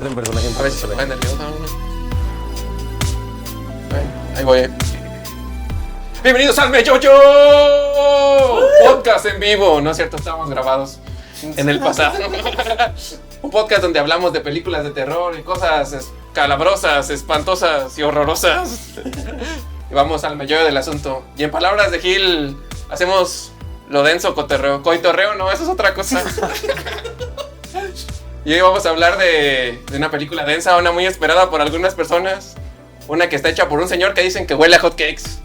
entra en personaje. A ver si se me va nervioso uno. Ahí voy. Bienvenidos al Meyoyo Podcast en vivo. No es cierto, estábamos grabados en el pasado. Un podcast donde hablamos de películas de terror y cosas escalabrosas, espantosas y horrorosas. Y vamos al meollo del asunto. Y en palabras de Gil, hacemos lo denso coitorreo, no, eso es otra cosa. Y hoy vamos a hablar de una película densa, una muy esperada por algunas personas. Una que está hecha por un señor que dicen que huele a hotcakes.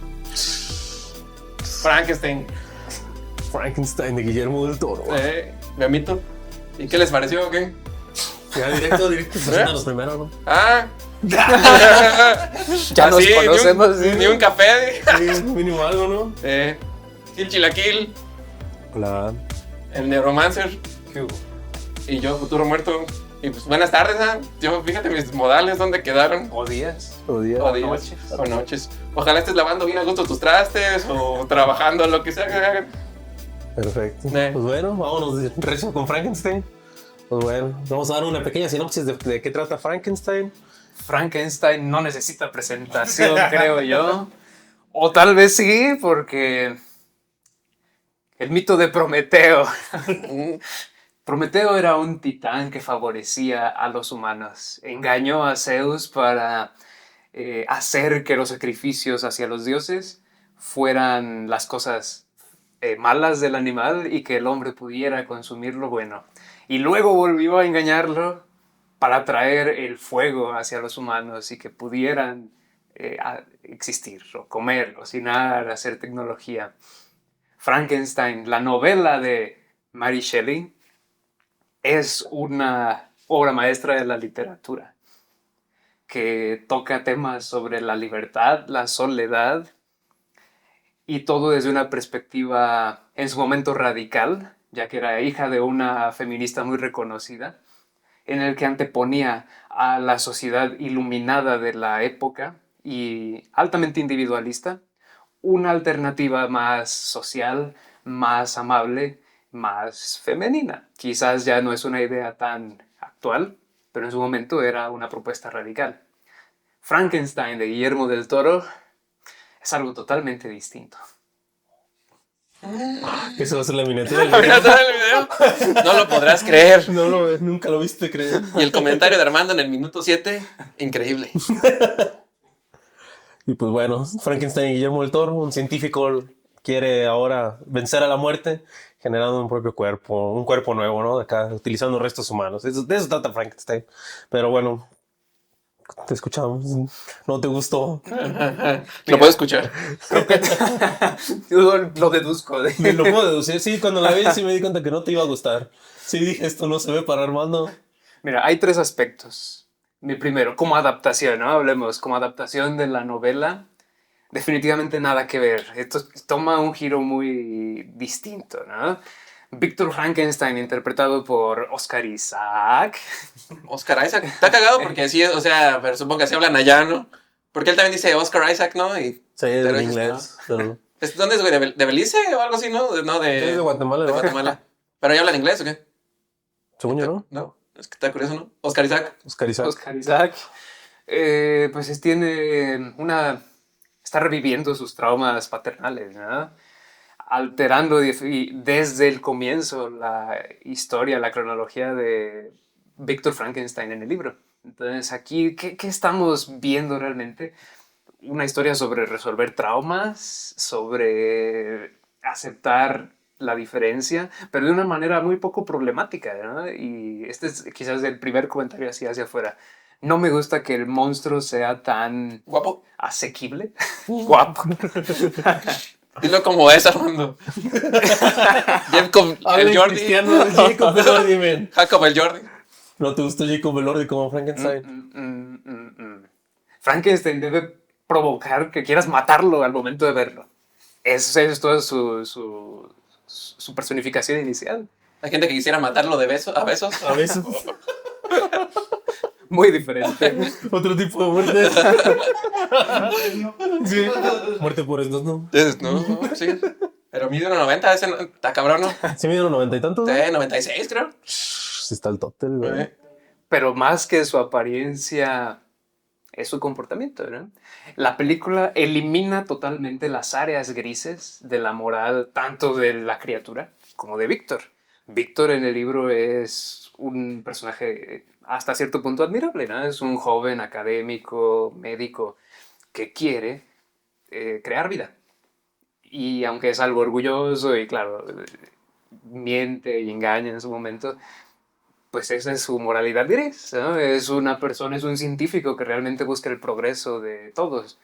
Frankenstein. Frankenstein de Guillermo del Toro. Me amito. ¿Y qué les pareció o qué? Ya directo, preséntanos primero, ¿no? Ah. Ya nos conocemos. Ni un café. Sí, mínimo algo, ¿no? Gil Chilaquil. Hola. El Neuromancer. ¿Qué hubo? Y yo, Futuro Muerto. Y pues buenas tardes, ¿ah? Yo, fíjate mis modales, ¿dónde quedaron? O días. O día. O días. noches. O noches. Ojalá estés lavando bien a gusto tus trastes o trabajando, lo que sea que hagan. Perfecto. Eh. Pues bueno, vámonos recio con Frankenstein. Pues bueno, vamos a dar una pequeña sinopsis de qué trata Frankenstein. Frankenstein no necesita presentación, creo yo. O tal vez sí, porque el mito de Prometeo. Prometeo era un titán que favorecía a los humanos. Engañó a Zeus para hacer que los sacrificios hacia los dioses fueran las cosas malas del animal y que el hombre pudiera consumir lo bueno. Y luego volvió a engañarlo para traer el fuego hacia los humanos y que pudieran existir, o comer, cocinar, hacer tecnología. Frankenstein, la novela de Mary Shelley, es una obra maestra de la literatura que toca temas sobre la libertad, la soledad y todo desde una perspectiva en su momento radical, ya que era hija de una feminista muy reconocida, en el que anteponía a la sociedad iluminada de la época y altamente individualista una alternativa más social, más amable, más femenina. Quizás ya no es una idea tan actual, pero en su momento era una propuesta radical. Frankenstein de Guillermo del Toro es algo totalmente distinto. Eso va a ser la miniatura del Mira video. todo el video. No lo podrás creer. Nunca lo viste creer. Y el comentario de Armando en el minuto 7, increíble. Y pues bueno, Frankenstein y Guillermo del Toro, un científico quiere ahora vencer a la muerte generando un propio cuerpo, un cuerpo nuevo, ¿no? De acá, utilizando restos humanos. De eso trata Frankenstein. Pero bueno, te escuchamos. ¿No te gustó? Lo puedo escuchar. Yo lo deduzco. Me lo puedo deducir. Sí, cuando la vi sí me di cuenta que no te iba a gustar. Sí, dije, esto no se ve para Armando. Mira, hay tres aspectos. Mi primero, como adaptación, ¿no? Hablemos, como adaptación de la novela, definitivamente nada que ver. Esto toma un giro muy distinto, ¿no? Víctor Frankenstein, interpretado por Oscar Isaac. Oscar Isaac. Está cagado porque así es, o sea, pero supongo que así hablan allá, ¿no? Porque él también dice Oscar Isaac, ¿no? Y, Sí, pero en es- inglés. Pero... ¿Dónde es, güey? ¿De Belice o algo así, no? No, Es de Guatemala, de ¿no? Guatemala. ¿Pero ya hablan inglés o qué? Según yo, ¿no? No, es que está curioso, ¿no? Oscar Isaac. Oscar Isaac. Oscar Isaac, está reviviendo sus traumas paternales, ¿no? Alterando desde el comienzo la historia, la cronología de Víctor Frankenstein en el libro. Entonces aquí, ¿qué estamos viendo realmente? Una historia sobre resolver traumas, sobre aceptar la diferencia, pero de una manera muy poco problemática, ¿no? Y este es quizás el primer comentario así hacia afuera. No me gusta que el monstruo sea tan Guapo. asequible. Guapo. Dilo como es, Armando. Jacob el Jordi. Jacob Elordi, man. Jacob el Jordi. ¿No te gustó Jacob Elordi como Frankenstein? Frankenstein debe provocar que quieras matarlo al momento de verlo. Eso es toda su personificación inicial. Hay gente que quisiera matarlo a besos. A veces. Muy diferente. Otro tipo de muerte. Sí. Muerte por estos, ¿no? No, sí. Pero mide 1.90, ese está cabrón, ¿no? ¿Sí midieron 90 y tantos? Sí, 96, creo. Sí está el tótem, güey. pero más que su apariencia es su comportamiento, ¿no? La película elimina totalmente las áreas grises de la moral tanto de la criatura como de Víctor. Víctor en el libro es un personaje hasta cierto punto admirable, ¿no? Es un joven académico, médico, que quiere crear vida. Y aunque es algo orgulloso y claro, miente y engaña en su momento, pues esa es su moralidad gris, ¿no? Es una persona, es un científico que realmente busca el progreso de todos.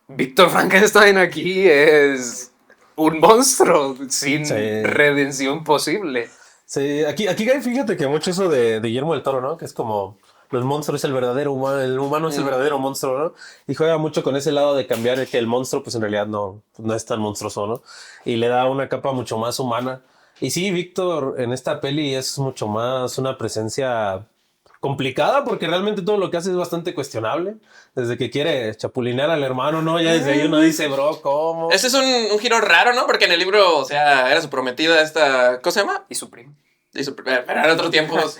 Víctor Frankenstein aquí es un monstruo sin Sí. redención posible. Sí, aquí fíjate que mucho eso de Guillermo del Toro, ¿no? Que es como los monstruos es el verdadero humano, el humano es el verdadero monstruo, ¿no? Y juega mucho con ese lado de cambiar que el monstruo, pues en realidad no es tan monstruoso, ¿no? Y le da una capa mucho más humana. Y sí, Víctor en esta peli es mucho más una presencia complicada porque realmente todo lo que hace es bastante cuestionable. Desde que quiere chapulinear al hermano, ¿no? Ya desde ahí uno dice, bro, ¿cómo? Ese es un giro raro, ¿no? Porque en el libro, o sea, era su prometida esta... ¿Cómo se llama? Y su primo. Pero en otros tiempos.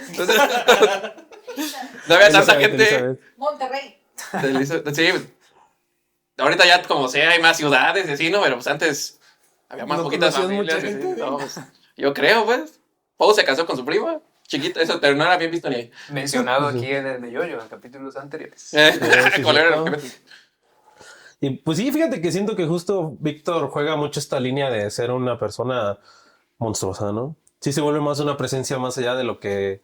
No había tanta gente. Elizabeth. Monterrey. Sí, ahorita ya como sea hay más ciudades y así, ¿no? Pero pues antes había más ¿No poquitas conocías familias. mucha y así, gente? no, pues, yo creo, pues. Poe se casó con su prima, chiquita, eso, pero no era bien visto ni ahí. Mencionado aquí en el Meollo, en capítulos anteriores. sí, ¿Cuál era? cierto. Y pues sí, fíjate que siento que justo Víctor juega mucho esta línea de ser una persona monstruosa, ¿no? Sí se vuelve más una presencia más allá de lo que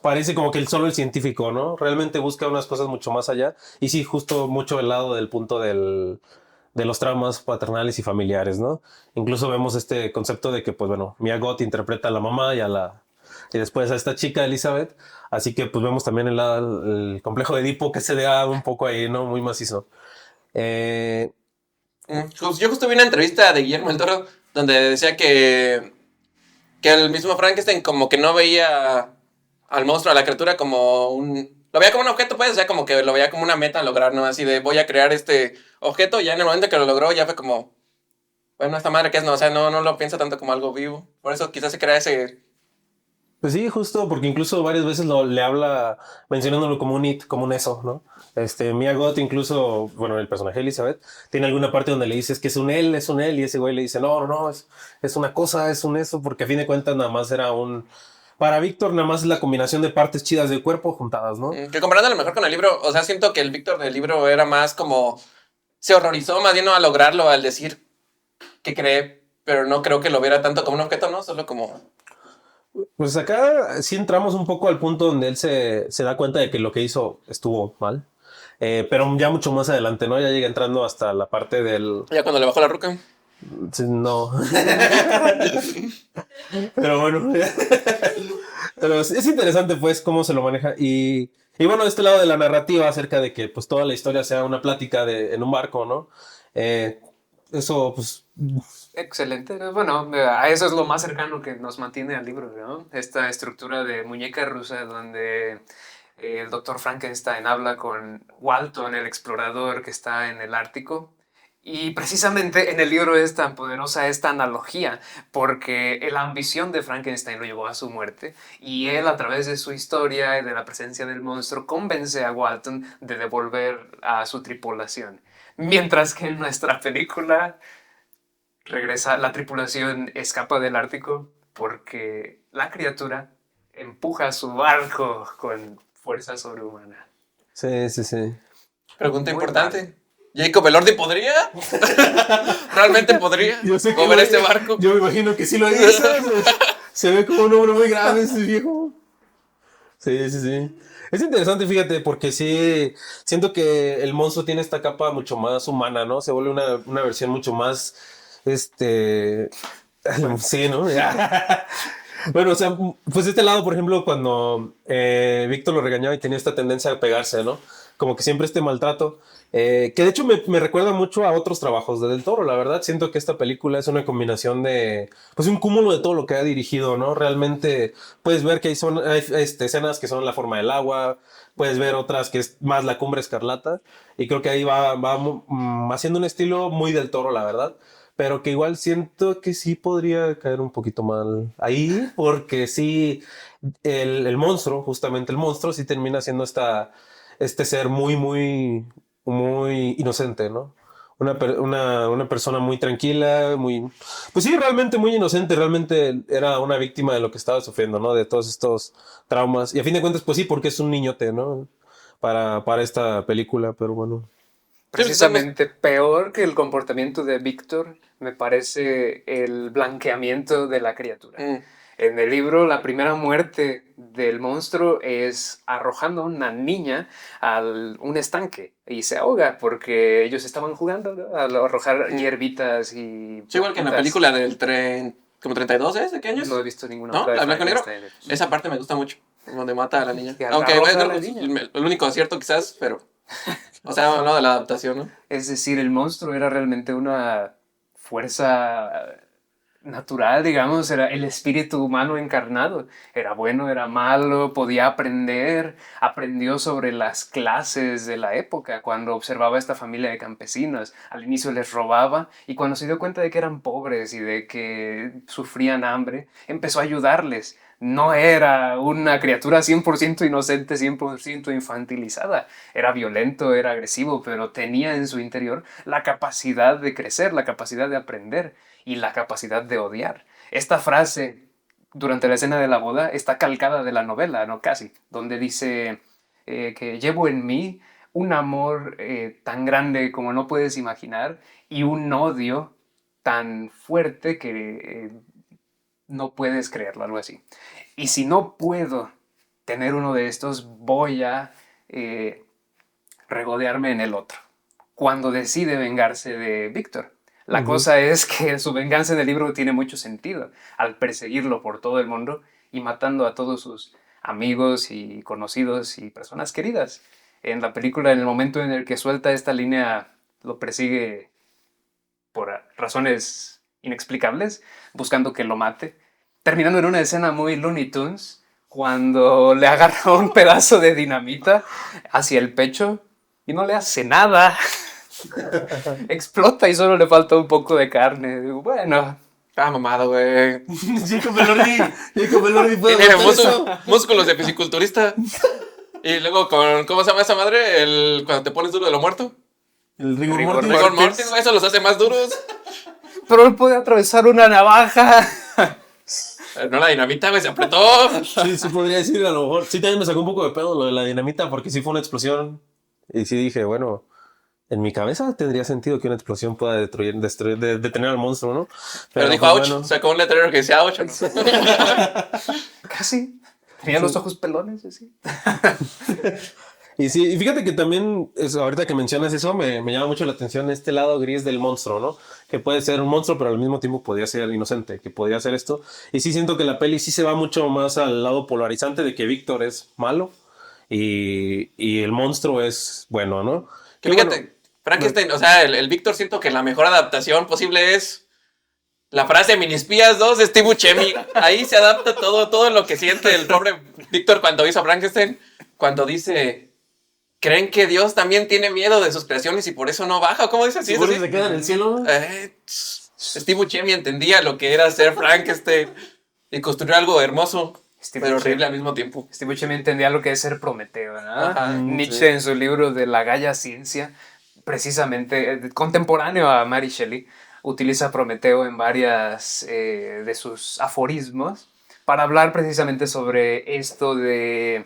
parece como que solo el científico, ¿no? Realmente busca unas cosas mucho más allá. Y sí, justo mucho el lado del punto de los traumas paternales y familiares, ¿no? Incluso vemos este concepto de que, pues bueno, Mia Goth interpreta a la mamá y después a esta chica, Elizabeth. Así que pues vemos también el complejo de Edipo que se da un poco ahí, ¿no? Muy macizo. Eh, Yo justo vi una entrevista de Guillermo del Toro donde decía que el mismo Frankenstein como que no veía al monstruo, a la criatura como lo veía como un objeto, pues, o sea, como que lo veía como una meta a lograr, ¿no? Así de voy a crear este objeto, y ya en el momento que lo logró ya fue como, bueno, esta madre que es, no, o sea, no lo piensa tanto como algo vivo. Por eso quizás se crea ese... Pues sí, justo porque incluso varias veces le habla mencionándolo como un it, como un eso, ¿no? Mia Goth incluso, bueno, el personaje de Elizabeth, tiene alguna parte donde le dices que es un él, y ese güey le dice, no, es una cosa, es un eso, porque a fin de cuentas nada más era para Víctor nada más es la combinación de partes chidas del cuerpo juntadas, ¿no? Que comparando a lo mejor con el libro, o sea, siento que el Víctor del libro era más como... Se horrorizó más bien no a lograrlo, al decir que cree, pero no creo que lo viera tanto como un objeto, ¿no? Solo como... Pues acá sí entramos un poco al punto donde él se da cuenta de que lo que hizo estuvo mal. Pero ya mucho más adelante, ¿no? Ya llega entrando hasta la parte del... Ya cuando le bajó la ruca. Sí, no. Pero bueno. Pero es interesante, pues, cómo se lo maneja. Y bueno, este lado de la narrativa acerca de que, pues, toda la historia sea una plática en un barco, ¿no? Eso, pues... Excelente. Bueno, a eso es lo más cercano que nos mantiene al libro, ¿no? Esta estructura de muñeca rusa donde el doctor Frankenstein habla con Walton, el explorador que está en el Ártico. Y precisamente en el libro es tan poderosa esta analogía, porque la ambición de Frankenstein lo llevó a su muerte, y él, a través de su historia y de la presencia del monstruo, convence a Walton de devolver a su tripulación. Mientras que en nuestra película regresa, la tripulación escapa del Ártico porque la criatura empuja su barco con fuerza sobrehumana. Sí, sí, sí. Pregunta Muy importante. ¿Jacob Elordi podría? ¿Realmente podría Yo sé que mover lo- este barco? Yo me imagino que sí lo hizo. Se ve como un hombre muy grande ese viejo. Sí, sí, sí. Es interesante, fíjate, porque sí, siento que el monstruo tiene esta capa mucho más humana, ¿no? Se vuelve una versión mucho más, sí, ¿no? Bueno, o sea, pues este lado, por ejemplo, cuando Víctor lo regañaba y tenía esta tendencia a pegarse, ¿no? Como que siempre este maltrato, que de hecho me recuerda mucho a otros trabajos de Del Toro, la verdad. Siento que esta película es una combinación pues un cúmulo de todo lo que ha dirigido, ¿no? Realmente puedes ver que hay escenas que son La forma del agua, puedes ver otras que es más La cumbre escarlata, y creo que ahí va haciendo un estilo muy Del Toro, la verdad. Pero que igual siento que sí podría caer un poquito mal ahí, porque sí, el monstruo, justamente el monstruo, sí termina siendo este ser muy, muy, muy inocente, ¿no? Una persona muy tranquila, muy... Pues sí, realmente muy inocente, realmente era una víctima de lo que estaba sufriendo, ¿no? De todos estos traumas. Y a fin de cuentas, pues sí, porque es un niñote, ¿no? Para esta película, pero bueno. Sí, pues estamos... Precisamente peor que el comportamiento de Víctor me parece el blanqueamiento de la criatura. Mm. En el libro, la primera muerte del monstruo es arrojando a una niña a un estanque y se ahoga porque ellos estaban jugando, ¿no? Al arrojar hierbitas y... Sí, igual que en la película del tren, como 32, ¿es? ¿De qué años? No he visto ninguna ¿No? otra de ¿La blanco y negro? Frankenstein. Esa parte me gusta mucho, donde mata a la niña. Que Aunque arroja a bueno, la pues, niña. el único acierto quizás, pero... O sea, no de la adaptación, ¿no? Es decir, el monstruo era realmente una fuerza natural, digamos, era el espíritu humano encarnado. Era bueno, era malo, podía aprender, aprendió sobre las clases de la época, cuando observaba a esta familia de campesinos. Al inicio les robaba y cuando se dio cuenta de que eran pobres y de que sufrían hambre, empezó a ayudarles. No era una criatura 100% inocente, 100% infantilizada. Era violento, era agresivo, pero tenía en su interior la capacidad de crecer, la capacidad de aprender y la capacidad de odiar. Esta frase durante la escena de la boda está calcada de la novela, ¿no? Casi, donde dice que llevo en mí un amor tan grande como no puedes imaginar y un odio tan fuerte que no puedes creerlo, algo así. Y si no puedo tener uno de estos, voy a regodearme en el otro. Cuando decide vengarse de Víctor. La cosa es que su venganza en el libro tiene mucho sentido al perseguirlo por todo el mundo y matando a todos sus amigos y conocidos y personas queridas. En la película, en el momento en el que suelta esta línea, lo persigue por razones inexplicables, buscando que lo mate, terminando en una escena muy Looney Tunes, cuando le agarra un pedazo de dinamita hacia el pecho y no le hace nada. Explota y solo le falta un poco de carne. Digo, bueno. Ah, mamado, güey. Jacob Elordi puede Tiene hacer eso. músculos de fisiculturista. Y luego con, ¿cómo se llama esa madre? Cuando te pones duro de lo muerto. El rigor Rigor mortis. Rigor mortis, güey, eso los hace más duros. Pero él puede atravesar una navaja. No, la dinamita, güey, se apretó. Sí, sí podría decir a lo mejor. Sí, también me sacó un poco de pedo lo de la dinamita porque sí fue una explosión. Y sí dije, bueno, en mi cabeza tendría sentido que una explosión pueda detener al monstruo, ¿no? Pero dijo, pues, ouch, bueno. sacó un letrero que decía, ouch. Casi. Tenía los ojos pelones, así. Y sí, y fíjate que también, ahorita que mencionas eso, me llama mucho la atención este lado gris del monstruo, ¿no? Que puede ser un monstruo, pero al mismo tiempo podría ser inocente, que podría ser esto. Y sí siento que la peli sí se va mucho más al lado polarizante de que Víctor es malo y el monstruo es bueno, ¿no? Que fíjate, Frankenstein, o sea, el Víctor siento que la mejor adaptación posible es la frase Minispías 2 de Steve Buscemi. Ahí se adapta todo lo que siente el pobre Víctor cuando hizo Frankenstein. Cuando dice... ¿Creen que Dios también tiene miedo de sus creaciones y por eso no baja? ¿Cómo dice así? ¿Seguro que se queda en el cielo? Steve Buscemi entendía lo que era ser Frankenstein y construir algo hermoso, pero horrible al mismo tiempo. Steve Buscemi entendía lo que es ser Prometeo, ¿no? Ajá, Nietzsche sí. en su libro de La Gaia Ciencia, precisamente contemporáneo a Mary Shelley, utiliza a Prometeo en varias de sus aforismos para hablar precisamente sobre esto del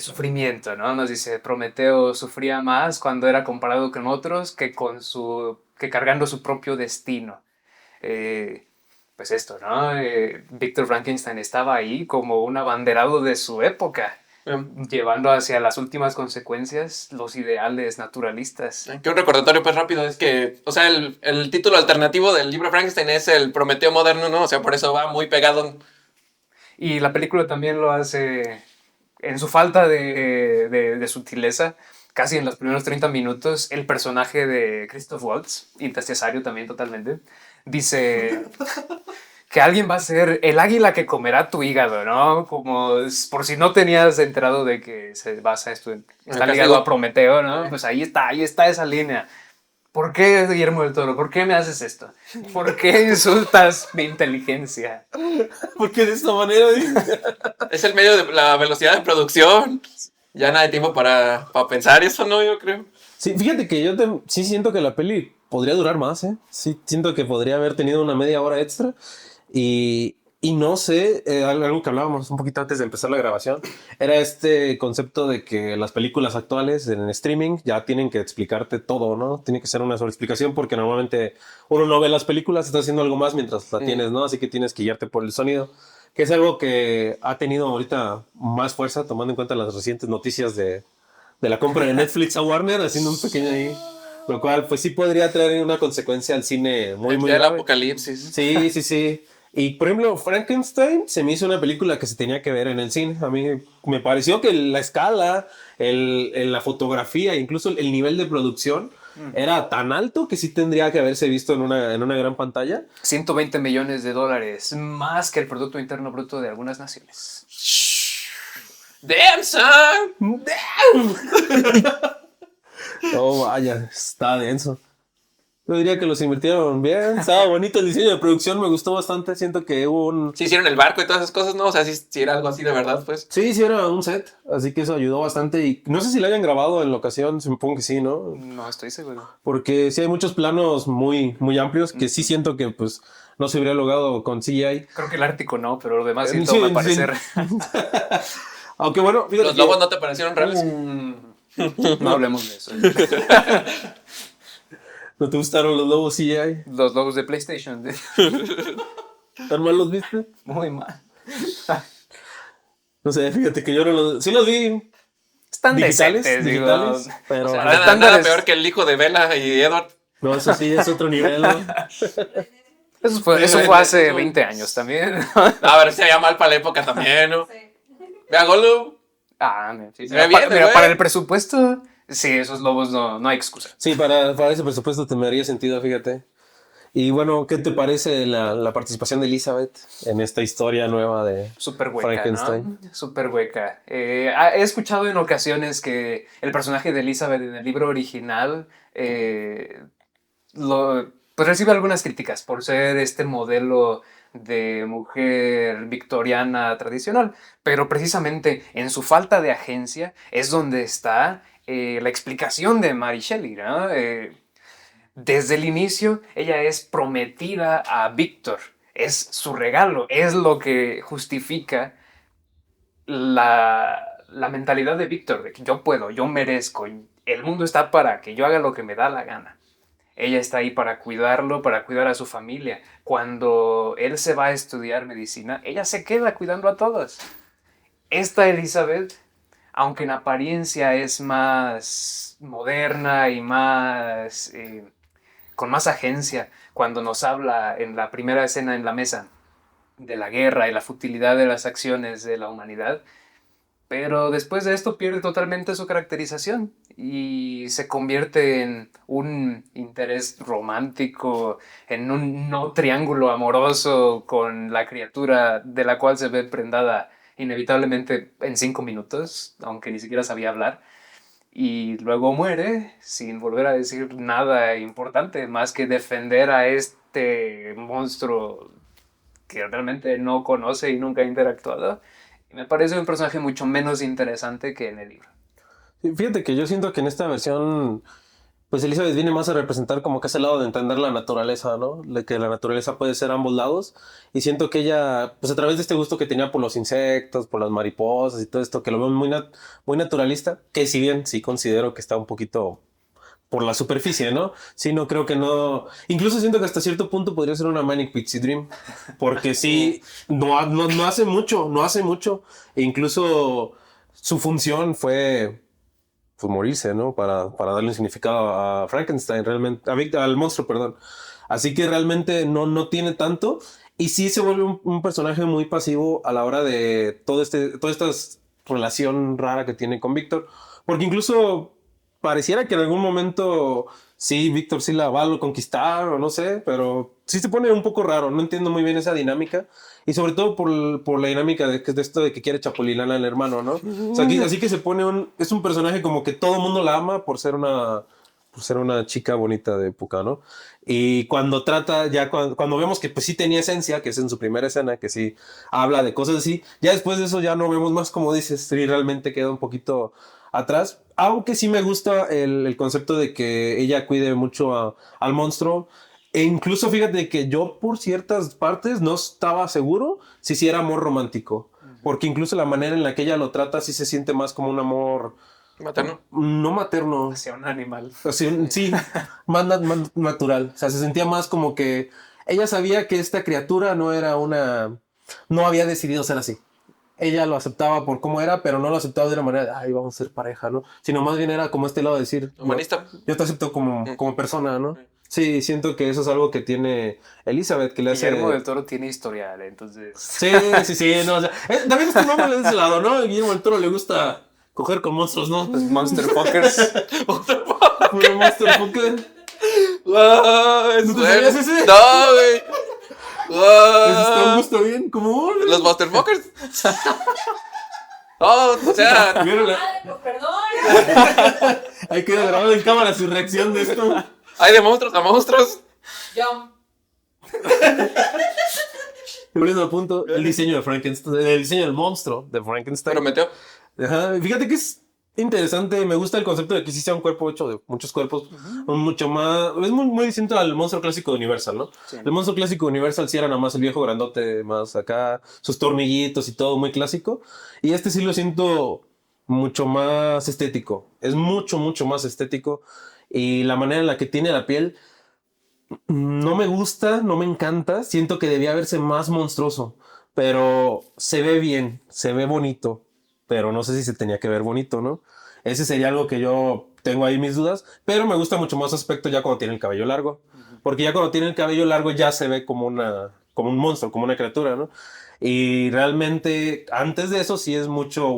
sufrimiento, ¿no? Nos dice, Prometeo sufría más cuando era comparado con otros que cargando su propio destino. Pues esto, ¿no? Víctor Frankenstein estaba ahí como un abanderado de su época, llevando hacia las últimas consecuencias los ideales naturalistas. Que un recordatorio pues rápido es que, o sea, el título alternativo del libro Frankenstein es el Prometeo moderno, ¿no? O sea, por eso va muy pegado. Y la película también lo hace en su falta de sutileza. Casi en los primeros 30 minutos, el personaje de Christoph Waltz, innecesario también totalmente, dice que alguien va a ser el águila que comerá tu hígado, ¿no? Como por si no tenías enterado de que se basa esto, está ligado a Prometeo, ¿no? Pues ahí está esa línea. ¿Por qué, Guillermo del Toro? ¿Por qué me haces esto? ¿Por qué insultas mi inteligencia? ¿Por qué de esta manera? Es el medio de la velocidad de producción. Ya nada de tiempo para pensar eso, ¿no? Yo creo. Sí, fíjate que sí siento que la peli podría durar más, ¿eh? Sí, siento que podría haber tenido una media hora extra. Y no sé, algo que hablábamos un poquito antes de empezar la grabación, era este concepto de que las películas actuales en streaming ya tienen que explicarte todo, ¿no? Tiene que ser una sobreexplicación porque normalmente uno no ve las películas, está haciendo algo más mientras la tienes, ¿no? Así que tienes que guiarte por el sonido, que es algo que ha tenido ahorita más fuerza tomando en cuenta las recientes noticias de la compra de Netflix a Warner, haciendo un pequeño ahí. Lo cual, pues sí podría traer una consecuencia al cine muy, muy Ya el grave. apocalipsis. Sí, sí, sí. Y, por ejemplo, Frankenstein se me hizo una película que se tenía que ver en el cine. A mí me pareció que la escala, la fotografía, incluso el nivel de producción era tan alto que sí tendría que haberse visto en una gran pantalla. 120 millones de dólares, más que el Producto Interno Bruto de algunas naciones. Damn, son. Oh, vaya, está denso. Yo diría que los invirtieron bien. Estaba bonito el diseño de producción, me gustó bastante. Siento que hubo un... Sí hicieron el barco y todas esas cosas, ¿no? O sea, si era algo así de verdad, pues. Sí, sí, era un set, así que eso ayudó bastante. Y no sé si lo hayan grabado en la ocasión, supongo que sí, ¿no? No estoy seguro. Porque sí hay muchos planos muy, muy amplios que sí siento que pues no se habría logrado con CGI. Creo que el Ártico no, pero lo demás sí Sí, todo me sí. parecer. Aunque bueno, fíjate ¿Los lobos no te parecieron reales? No hablemos de eso. ¿No te gustaron los lobos CGI? Los logos de PlayStation. ¿Tan mal los viste? Muy mal. No sé, fíjate que yo no los... Sí los vi Están digitales, decentes, digo. digitales, pero... O sea, Nada, estándares- peor que el hijo de Bella y Edward. No, eso sí es otro nivel, ¿no? Eso fue hace 20 años también. A ver si se llama mal para la época también, ¿no? Ve a Gollum. Sí, Se ve bien, mira, güey. para el presupuesto, sí, esos lobos no hay excusa. Sí, para ese presupuesto te me haría sentido, fíjate. Y bueno, ¿qué te parece la participación de Elizabeth en esta historia nueva de Súper hueca, Frankenstein? ¿no? Súper hueca. He escuchado en ocasiones que el personaje de Elizabeth en el libro original pues recibe algunas críticas por ser este modelo de mujer victoriana tradicional, pero precisamente en su falta de agencia es donde está la explicación de Mary Shelley, ¿no? Desde el inicio, ella es prometida a Víctor, es su regalo, es lo que justifica la mentalidad de Víctor, de que yo puedo, yo merezco, el mundo está para que yo haga lo que me da la gana. Ella está ahí para cuidarlo, para cuidar a su familia. Cuando él se va a estudiar medicina, ella se queda cuidando a todos. Esta Elizabeth, aunque en apariencia es más moderna y más con más agencia, cuando nos habla en la primera escena en la mesa de la guerra y la futilidad de las acciones de la humanidad, pero después de esto pierde totalmente su caracterización y se convierte en un interés romántico, en un no triángulo amoroso con la criatura de la cual se ve prendada inevitablemente en 5 minutos, aunque ni siquiera sabía hablar. Y luego muere sin volver a decir nada importante más que defender a este monstruo que realmente no conoce y nunca ha interactuado. Y me parece un personaje mucho menos interesante que en el libro. Sí, fíjate que yo siento que en esta versión, pues Elizabeth viene más a representar como que ese lado de entender la naturaleza, ¿no? De que la naturaleza puede ser ambos lados. Y siento que ella, pues a través de este gusto que tenía por los insectos, por las mariposas y todo esto, que lo veo muy naturalista, que si bien sí considero que está un poquito por la superficie, ¿no? Sí, no creo que no... Incluso siento que hasta cierto punto podría ser una Manic Pixie Dream, porque sí, no hace mucho, no hace mucho. E incluso su función fue pues morirse, ¿no? Para darle un significado a Frankenstein, realmente, al monstruo, perdón. Así que realmente no tiene tanto. Y sí se vuelve un personaje muy pasivo a la hora de toda esta relación rara que tiene con Víctor. Porque incluso pareciera que en algún momento sí, Víctor sí la va a conquistar o no sé, pero sí se pone un poco raro. No entiendo muy bien esa dinámica. Y sobre todo por la dinámica de esto de que quiere chapulinar al hermano, ¿no? O sea, así que se pone es un personaje como que todo el mundo la ama por ser una pues era una chica bonita de época, ¿no? Y cuando trata, ya cuando vemos que pues sí tenía esencia, que es en su primera escena, que sí habla de cosas así, ya después de eso ya no vemos más, como dices, sí, realmente queda un poquito atrás, aunque sí me gusta el concepto de que ella cuide mucho al monstruo, e incluso fíjate que yo por ciertas partes no estaba seguro si sí era amor romántico, porque incluso la manera en la que ella lo trata sí se siente más como un amor... Materno. No materno. Hacia un animal. O sea, sí, más natural. O sea, se sentía más como que ella sabía que esta criatura no era una... No había decidido ser así. Ella lo aceptaba por cómo era, pero no lo aceptaba de una manera de, ay, vamos a ser pareja, ¿no? Sino más bien era como este lado de decir... Humanista. No, yo te acepto como persona, ¿no? Sí, siento que eso es algo que tiene Elizabeth, que le hace... Guillermo del Toro tiene historial, entonces... Sí, no, o sea, también este nombre de ese lado, ¿no? A Guillermo del Toro le gusta coger con monstruos, ¿no? Los Monster Fuckers. Puro monster fucker. ¿No te sabías ese? No, güey. Eso está un gusto bien común. Los Monster Fuckers. Oh, o sea, ¿Vieron la- Pues perdón. Hay que grabar en cámara su reacción de esto. hay de monstruos a monstruos. Yo. Volviendo al punto, el diseño de Frankenstein, el diseño del monstruo de Frankenstein. Prometeo. Ajá, fíjate que es interesante, me gusta el concepto de que sí sea un cuerpo hecho de muchos cuerpos, mucho más, es muy distinto al monstruo clásico de Universal, ¿no? Sí. El monstruo clásico de Universal sí era nada más el viejo grandote, más acá, sus tornillitos y todo, muy clásico, y este sí lo siento mucho más estético, es mucho más estético, y la manera en la que tiene la piel no me gusta, no me encanta, siento que debía verse más monstruoso, pero se ve bien, se ve bonito, pero no sé si se tenía que ver bonito, ¿no? Ese sería algo que yo tengo ahí mis dudas, pero me gusta mucho más su aspecto ya cuando tiene el cabello largo, porque ya cuando tiene el cabello largo ya se ve como un monstruo, como una criatura, ¿no? Y realmente antes de eso sí es mucho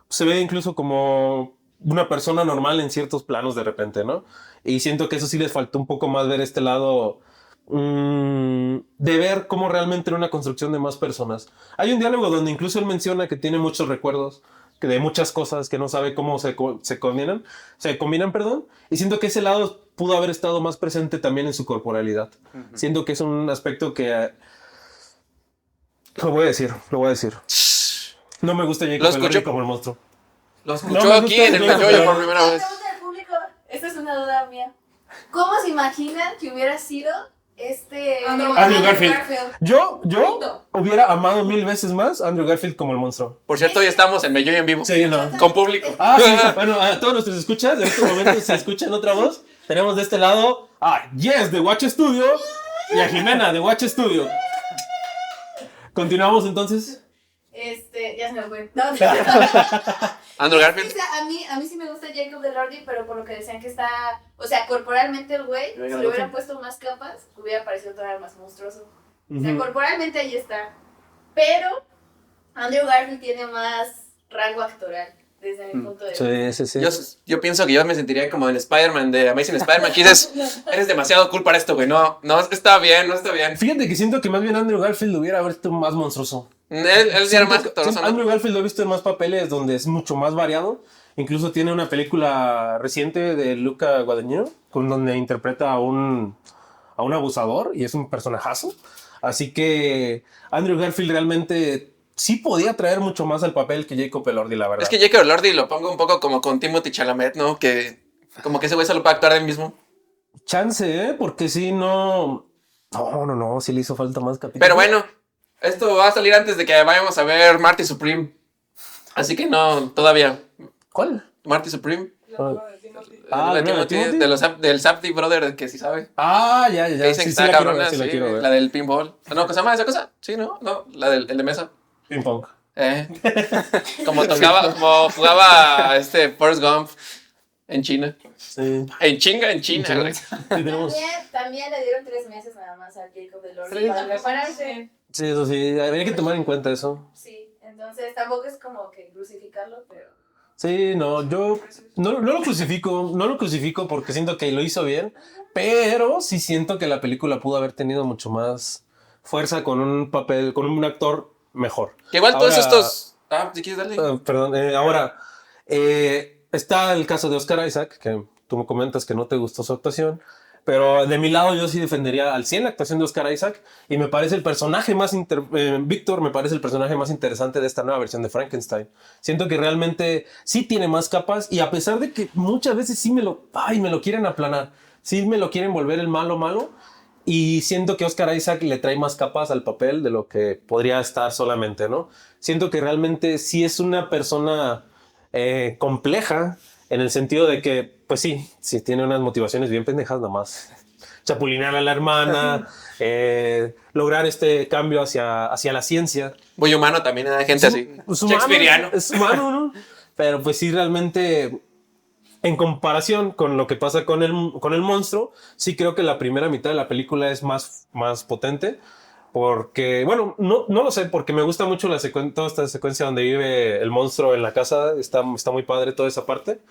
se ve incluso como una persona normal en ciertos planos de repente, ¿no? Y siento que eso sí les faltó un poco más ver este lado de ver cómo realmente era una construcción de más personas. Hay un diálogo donde incluso él menciona que tiene muchos recuerdos, que de muchas cosas que no sabe cómo se combinan, perdón, y siento que ese lado pudo haber estado más presente también en su corporalidad. Siento que es un aspecto que lo voy a decir. No me gusta Jacob Lo escucho. Elordi como el monstruo. Lo No escuchó me aquí gusta en el el Meyoyo diálogo. por primera vez. Pregunta del público. Esta es una duda mía. ¿Cómo se imaginan que hubiera sido Andrew Garfield. Yo Bonito. hubiera amado 1000 veces más a Andrew Garfield como el monstruo. Por cierto, hoy estamos en Meyoyo en vivo. Sí, no. Con público. Ah, sí. Bueno, a todos nuestros escuchas, en este momento se escuchan otra voz. Tenemos de este lado a Yes de Watch Studio y a Jimena de Watch Studio. Continuamos entonces. Ya se me fue. No, Andrew Garfield. a mí sí me gusta Jacob Elordi, pero por lo que decían que está, o sea, corporalmente el güey, si le hubieran puesto más capas, hubiera parecido todavía más monstruoso. O sea, corporalmente ahí está. Pero Andrew Garfield tiene más rango actoral, desde mi punto de vista. Sí. Yo pienso que yo me sentiría como el Spider-Man de Amazing Spider-Man. Que dices, eres demasiado cool para esto, güey. No está bien. Fíjate que siento que más bien Andrew Garfield lo hubiera visto más monstruoso. Él sí era más actoroso, ¿no? Andrew Garfield lo he visto en más papeles donde es mucho más variado. Incluso tiene una película reciente de Luca Guadagnino con donde interpreta a un abusador y es un personajazo. Así que Andrew Garfield realmente sí podía traer mucho más al papel que Jacob Elordi, la verdad. Es que Jacob Elordi lo pongo un poco como con Timothée Chalamet, ¿no? Que como que ese güey solo puede actuar de él mismo. Chance, porque sí, no, sí le hizo falta más capítulos. Pero bueno, esto va a salir antes de que vayamos a ver Marty Supreme. Así que no, todavía. ¿Cuál? Marty Supreme. Ah, La ¿no, Timothy, Timothy? del Safdie Brother, que sí sabe. Ah, ya. Que dicen que Sí, está la cabrona, quiero ver, sí, la sí, quiero ver. la del pinball. No, ¿cómo se llama esa cosa? Sí, ¿no? No, la del el de mesa. Ping pong. Como jugaba Forrest Gump en China. Sí. En China, güey. Sí, tenemos. También le dieron 3 meses nada más a Jacob Elordi Sí, para sí, prepararse. Sí, eso sí. Habría que tomar en cuenta eso. Sí, entonces tampoco es como que crucificarlo, pero... Sí, no, yo no lo crucifico porque siento que lo hizo bien, pero sí siento que la película pudo haber tenido mucho más fuerza con un papel, con un actor mejor. Que igual todos Ahora, estos... ¿si quieres darle? perdón, ahora, está el caso de Oscar Isaac, que tú me comentas que no te gustó su actuación. Pero de mi lado yo sí defendería al 100 la actuación de Oscar Isaac y me parece el personaje Víctor me parece el personaje más interesante de esta nueva versión de Frankenstein. Siento que realmente sí tiene más capas y a pesar de que muchas veces sí me lo quieren aplanar, sí me lo quieren volver el malo y siento que Oscar Isaac le trae más capas al papel de lo que podría estar solamente, ¿no? Siento que realmente sí es una persona compleja en el sentido de que, pues sí tiene unas motivaciones bien pendejas nada más. Chapulinear a la hermana, lograr este cambio hacia la ciencia. Muy humano también, hay gente así. Shakespeareano. Es humano, ¿no? Pero pues sí, realmente, en comparación con lo que pasa con el monstruo, sí creo que la primera mitad de la película es más potente. Porque, bueno, no lo sé, porque me gusta mucho toda esta secuencia donde vive el monstruo en la casa. Está muy padre toda esa parte.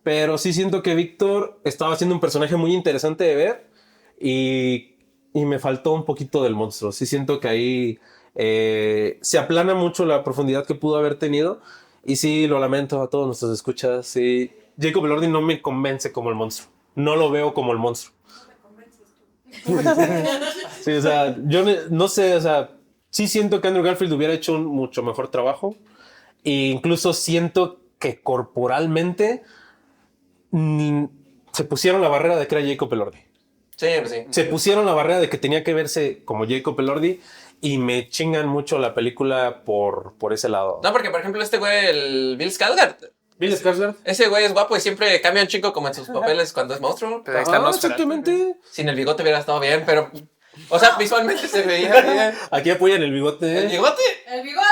Pero sí siento que Víctor estaba haciendo un personaje muy interesante de ver y me faltó un poquito del monstruo. Sí siento que ahí se aplana mucho la profundidad que pudo haber tenido. Y sí, lo lamento a todos nuestros escuchas. Sí, Jacob Elordi no me convence como el monstruo. No lo veo como el monstruo. Sí, o sea, yo no sé, o sea, sí siento que Andrew Garfield hubiera hecho un mucho mejor trabajo e incluso siento que corporalmente se pusieron la barrera de que era Jacob Elordi. Sí, pues sí. Se pusieron la barrera de que tenía que verse como Jacob Elordi y me chingan mucho la película por ese lado. No, porque por ejemplo este güey, el Bill Skarsgård. Bill Skarsgård. Ese güey es guapo y siempre cambia un chico como en sus papeles cuando es monstruo. Pero ahí está exactamente. Sin el bigote hubiera estado bien, pero... O sea, visualmente se veía bien. Aquí apoyan el bigote. ¿El bigote? ¡El bigote!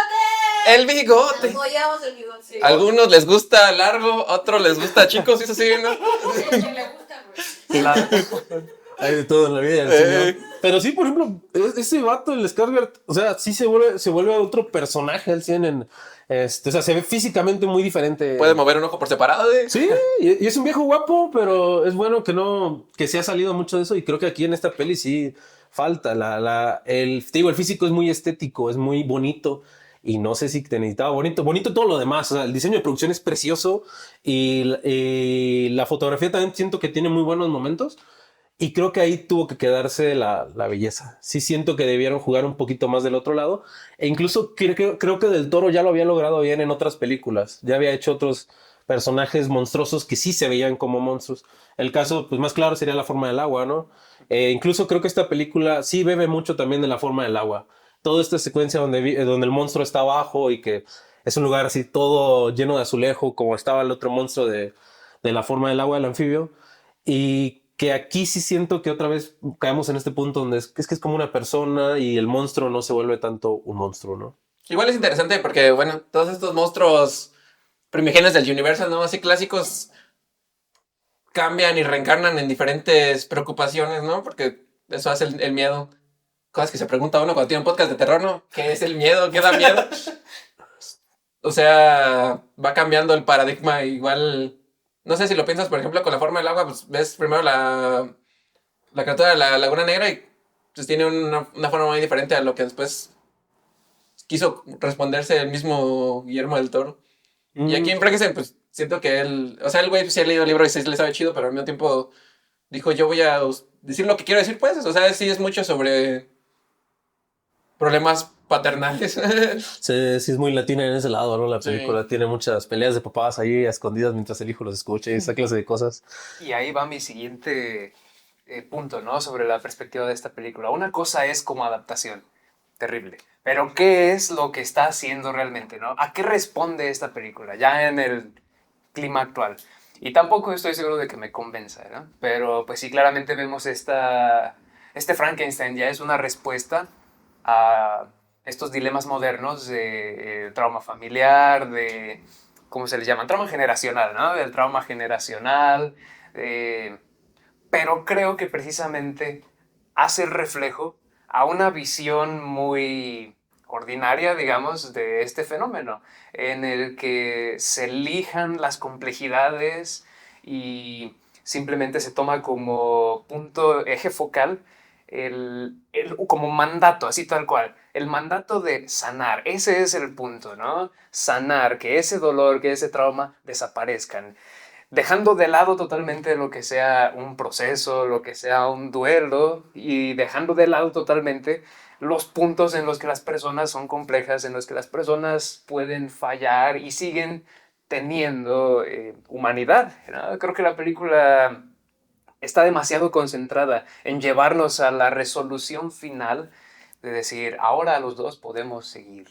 ¡El bigote! Apoyamos el bigote. Sí. Algunos les gusta largo, otros les gusta chico, ¿sí es así, no? A quien le gusta, güey. Hay de todo en la vida del señor. Pero sí, por ejemplo, ese vato, el Skarsgård, o sea, sí se vuelve otro personaje al 100 o sea, se ve físicamente muy diferente. Puede mover un ojo por separado, ¿eh? Sí, y es un viejo guapo, pero es bueno que se ha salido mucho de eso y creo que aquí en esta peli sí falta. El físico es muy estético, es muy bonito y no sé si te necesitaba bonito todo lo demás. O sea, el diseño de producción es precioso y la fotografía también siento que tiene muy buenos momentos. Y creo que ahí tuvo que quedarse la belleza. Sí siento que debieron jugar un poquito más del otro lado. E incluso creo que Del Toro ya lo había logrado bien en otras películas. Ya había hecho otros personajes monstruosos que sí se veían como monstruos. El caso pues más claro sería La Forma del Agua, ¿no? Incluso creo que esta película sí bebe mucho también de La Forma del Agua. Toda esta secuencia donde el monstruo está abajo y que es un lugar así todo lleno de azulejo, como estaba el otro monstruo de La Forma del Agua, el anfibio. Y que aquí sí siento que otra vez caemos en este punto donde es que es como una persona y el monstruo no se vuelve tanto un monstruo, ¿no? Igual es interesante porque, bueno, todos estos monstruos primigenios del Universal, ¿no? Así clásicos, cambian y reencarnan en diferentes preocupaciones, ¿no? Porque eso hace el miedo. Cosas que se pregunta uno cuando tiene un podcast de terror, ¿no? ¿Qué es el miedo? ¿Qué da miedo? O sea, va cambiando el paradigma igual... No sé si lo piensas, por ejemplo, con La Forma del Agua, pues ves primero la criatura de la Laguna Negra y pues tiene una forma muy diferente a lo que después quiso responderse el mismo Guillermo del Toro. Y aquí en Frankenstein, pues siento que él... O sea, el güey sí ha leído el libro y sí le sabe chido, pero al mismo tiempo dijo, yo voy a decir lo que quiero decir, pues. O sea, sí es mucho sobre problemas paternales. Sí, es muy latina en ese lado, ¿no? La película tiene muchas peleas de papás ahí a escondidas mientras el hijo los escucha y esa clase de cosas. Y ahí va mi siguiente punto, ¿no? Sobre la perspectiva de esta película. Una cosa es como adaptación, terrible. Pero ¿qué es lo que está haciendo realmente, no? ¿A qué responde esta película ya en el clima actual? Y tampoco estoy seguro de que me convenza, ¿no? Pero pues sí, claramente vemos este Frankenstein ya es una respuesta a estos dilemas modernos de trauma familiar, de, ¿cómo se les llama? Trauma generacional, ¿no? Del trauma generacional. Pero creo que precisamente hace reflejo a una visión muy ordinaria, digamos, de este fenómeno, en el que se lijan las complejidades y simplemente se toma como punto, eje focal, como mandato, así tal cual, el mandato de sanar. Ese es el punto, ¿no? Sanar, que ese dolor, que ese trauma desaparezcan. dejando de lado totalmente lo que sea un proceso, lo que sea un duelo, y dejando de lado totalmente los puntos en los que las personas son complejas, en los que las personas pueden fallar y siguen teniendo humanidad, ¿no? Creo que la película está demasiado concentrada en llevarnos a la resolución final de decir, ahora los dos podemos seguir.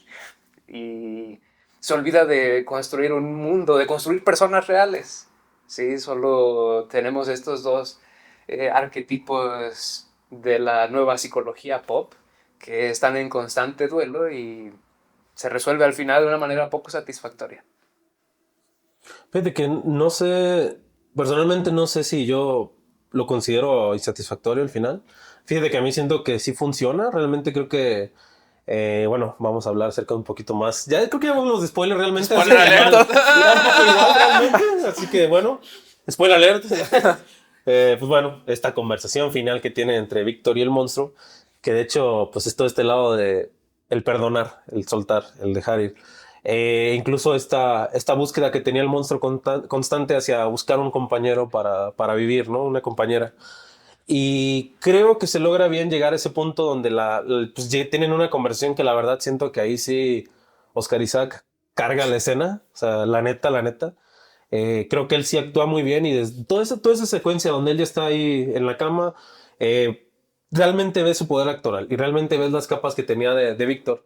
Y se olvida de construir un mundo, de construir personas reales. Sí, solo tenemos estos dos arquetipos de la nueva psicología pop que están en constante duelo y se resuelve al final de una manera poco satisfactoria. Fíjate que no sé, personalmente no sé si yo lo considero insatisfactorio al final. Fíjate que a mí siento que sí funciona, realmente creo que, bueno, vamos a hablar acerca de un poquito más. Ya creo que ya hablamos de spoiler realmente. Spoiler alert. Realmente, así que bueno, spoiler alert. Pues bueno, esta conversación final que tiene entre Víctor y el monstruo, que de hecho pues es todo este lado de el perdonar, el soltar, el dejar ir. Incluso esta búsqueda que tenía el monstruo constante hacia buscar un compañero para vivir, ¿no? Una compañera. Y creo que se logra bien llegar a ese punto donde pues, tienen una conversación que la verdad siento que ahí sí Oscar Isaac carga la escena. O sea, la neta, la neta. Creo que él sí actúa muy bien y desde toda esa secuencia donde él ya está ahí en la cama, realmente ves su poder actoral y realmente ves las capas que tenía de Víctor,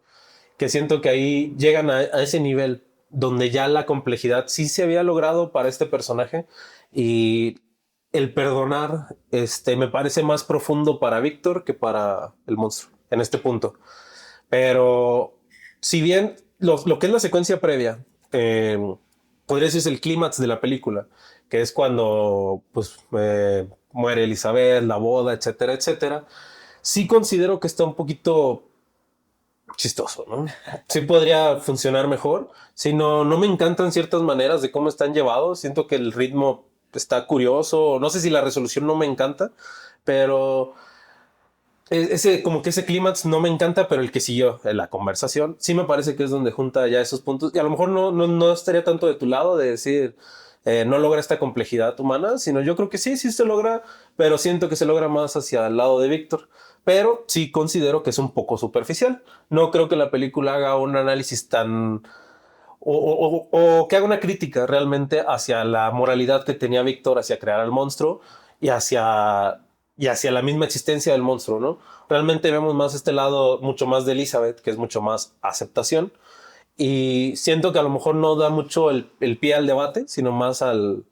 que siento que ahí llegan a ese nivel donde ya la complejidad sí se había logrado para este personaje y el perdonar me parece más profundo para Víctor que para el monstruo en este punto. Pero si bien lo que es la secuencia previa, podría decirse el clímax de la película, que es cuando pues, muere Elizabeth, la boda, etcétera, etcétera, sí considero que está un poquito chistoso, ¿no? Sí podría funcionar mejor. Sí, no me encantan ciertas maneras de cómo están llevados. Siento que el ritmo está curioso. No sé si la resolución no me encanta, pero como que ese clímax no me encanta, pero el que siguió la conversación sí me parece que es donde junta ya esos puntos. Y a lo mejor no estaría tanto de tu lado de decir no logra esta complejidad humana, sino yo creo que sí se logra, pero siento que se logra más hacia el lado de Víctor. Pero sí considero que es un poco superficial. No creo que la película haga un análisis tan... O que haga una crítica realmente hacia la moralidad que tenía Víctor hacia crear al monstruo y hacia la misma existencia del monstruo, ¿no? Realmente vemos más este lado mucho más de Elizabeth, que es mucho más aceptación. Y siento que a lo mejor no da mucho el pie al debate, sino más al...